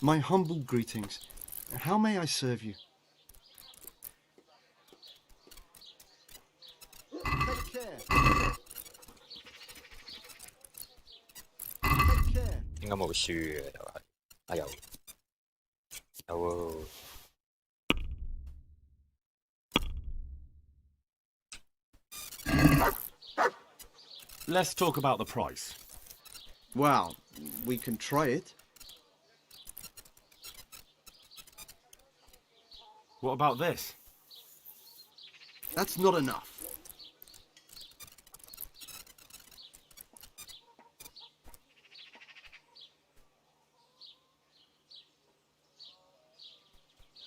My humble greetings. How may I serve you? Take care. Take care. 應該冇輸嘅就係，啊有喎。Let's talk about the price. Well, we can try it. What about this? That's not enough.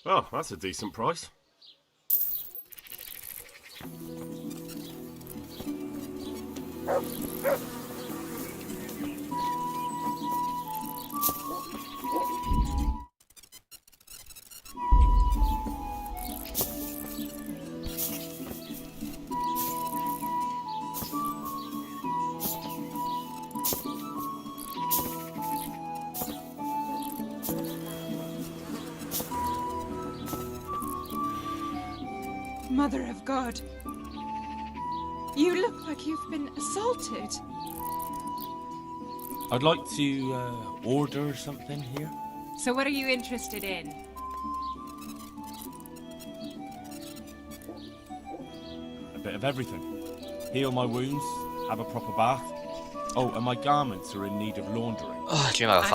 Oh, that's a decent price. Mother of God. You look like you've been assaulted. I'd like to order something here. So what are you interested in? A bit of everything. Heal my wounds, have a proper bath. Oh, and my garments are in need of laundering. I'm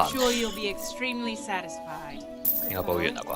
sure you'll be extremely satisfied. 應該補完啦啩。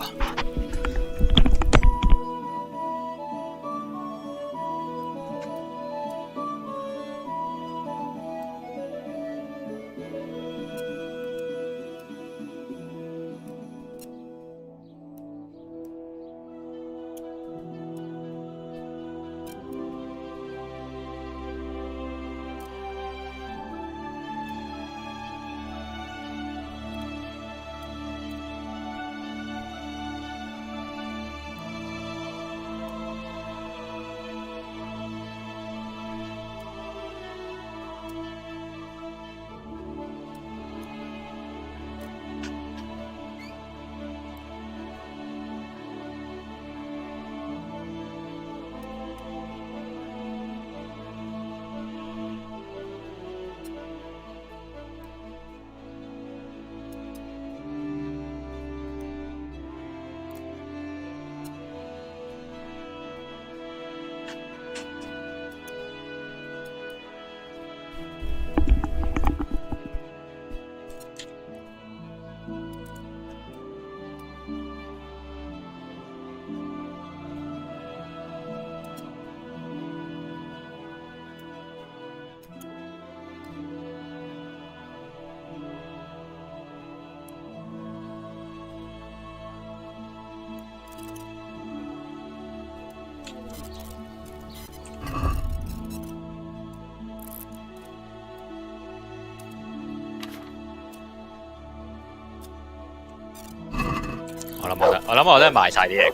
我諗我都係賣晒啲嘢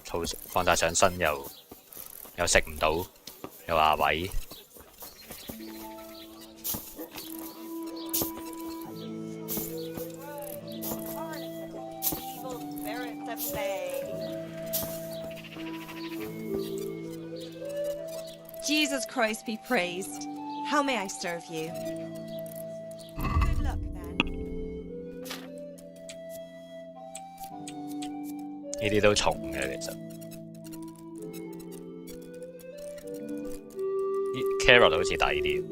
佢，儲放晒上身又食唔到，又話位。Jesus Christ be praised. How may I serve you? Good luck then. 呢啲都重嘅其實。carrot 好似抵啲。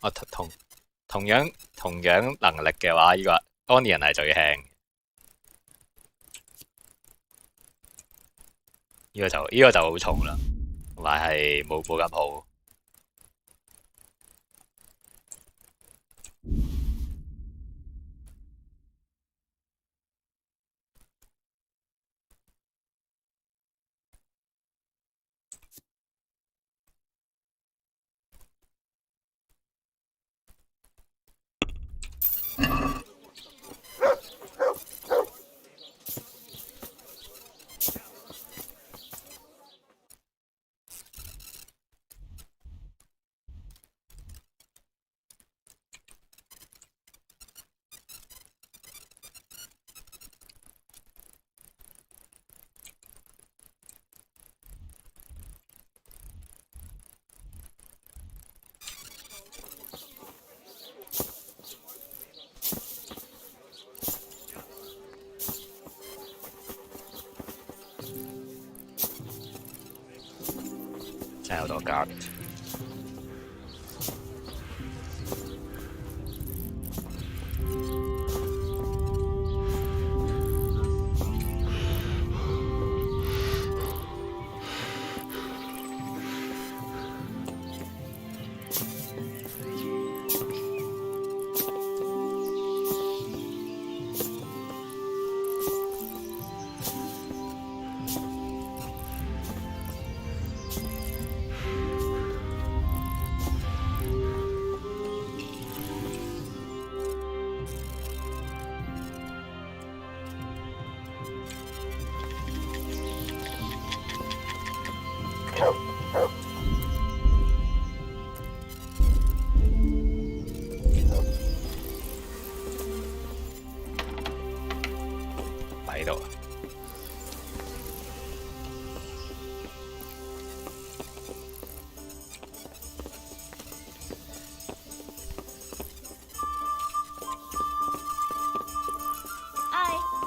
我同樣能力嘅話，呢個 onion 係最輕。呢個就好重啦，同埋係冇咁好。真係好多 garbage。喺度。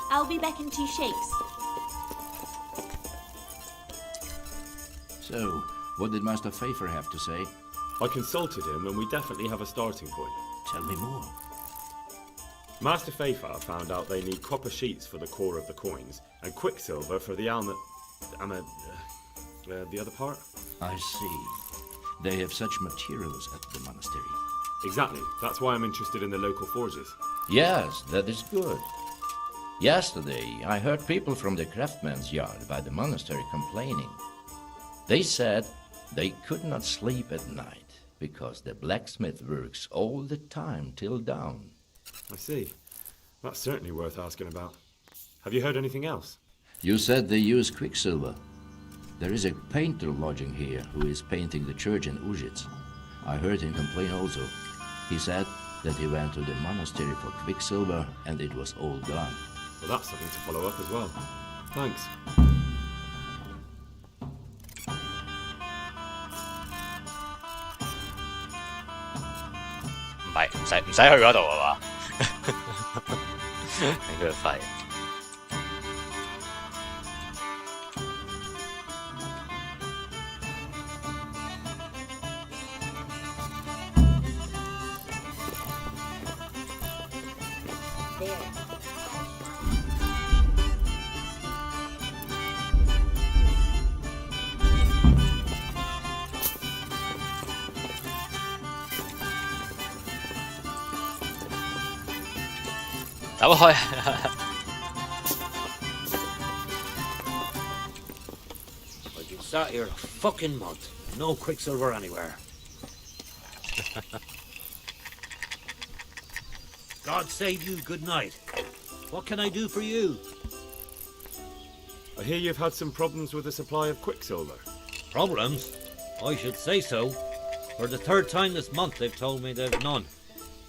I'll be back in 2 shakes. So, what did Master Pfeiffer have to say? I consulted him and we definitely have a starting point. Tell me more. Master Pfeiffer found out they need copper sheets for the core of the coins and quicksilver for the the other part? I see. They have such materials at the monastery. Exactly. That's why I'm interested in the local forges. Yes, that is good. Yesterday, I heard people from the craftsman's yard by the monastery complaining. They said they could not sleep at night because the blacksmith works all the time till dawn. I see. That's certainly worth asking about. Have you heard anything else? You said they use quicksilver. There is a painter lodging here who is painting the church in Ujits. I heard him complain also. He said that he went to the monastery for quicksilver and it was all gone. Well, that's something to follow up as well. Thanks.唔使去嗰度係嘛？你佢廢。走開！I've been sat here a fucking month. No quicksilver anywhere. God save you, good night. What can I do for you? I hear you've had some problems with the supply of quicksilver. Problems? I should say so. For the 3rd time this month they've told me there's none.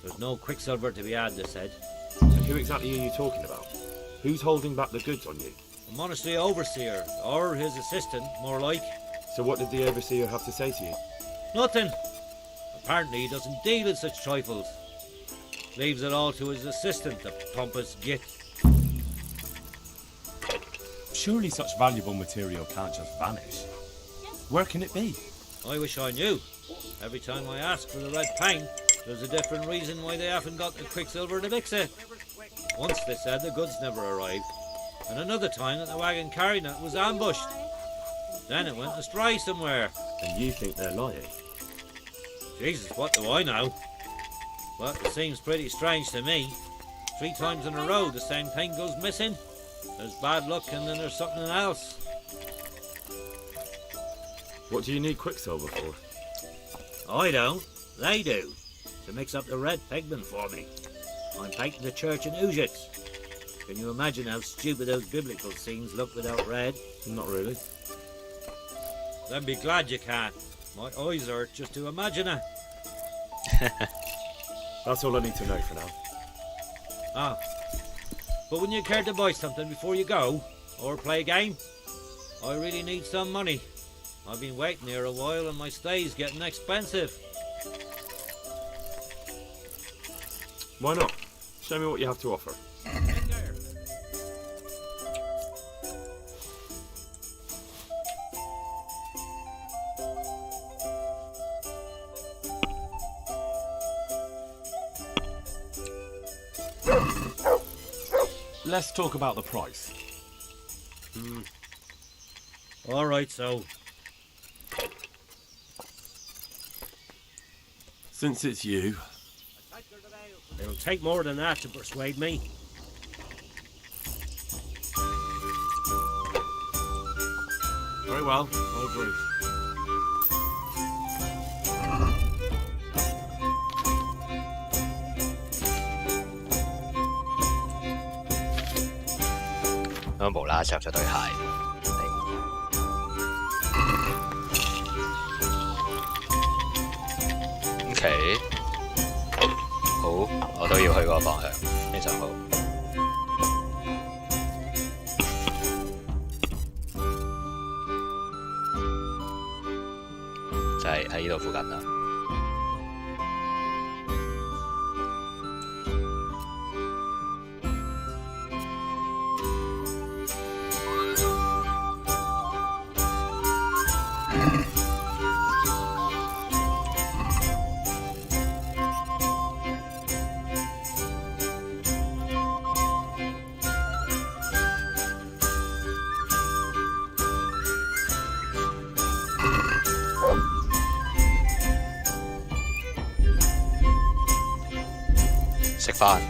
There's no quicksilver to be had, they said. And who exactly are you talking about? Who's holding back the goods on you? The monastery overseer, or his assistant, more like. So what did the overseer have to say to you? Nothing. Apparently he doesn't deal in such trifles. Leaves it all to his assistant, the pompous git. Surely such valuable material can't just vanish. Where can it be? I wish I knew. Every time I ask for the red paint, there's a different reason why they haven't got the quicksilver to mix it. Once they said the goods never arrived, and another time that the wagon carrying it was ambushed. Then it went astray somewhere. And you think they're lying? Jesus, what do I know? But it seems pretty strange to me. 3 times in a row the same thing goes missing. There's bad luck and then there's something else. What do you need Quicksilver for? I don't. They do. To mix up the red pigment for me. I'm painting the church in Uzhitz. Can you imagine how stupid those biblical scenes look without red? Not really. Then be glad you can. My eyes hurt just to imagine it. That's all I need to know for now. Ah. But wouldn't you care to buy something before you go? Or play a game? I really need some money. I've been waiting here a while and my stay's getting expensive. Why not? Show me what you have to offer. Let's talk about the price. All right, so. Since it's you. It'll take more than that to persuade me. Very well, I'll agree.咁無啦啦着咗對鞋。OK， 好，我都要去嗰個方向，非常好。就係喺呢度附近啦。食飯。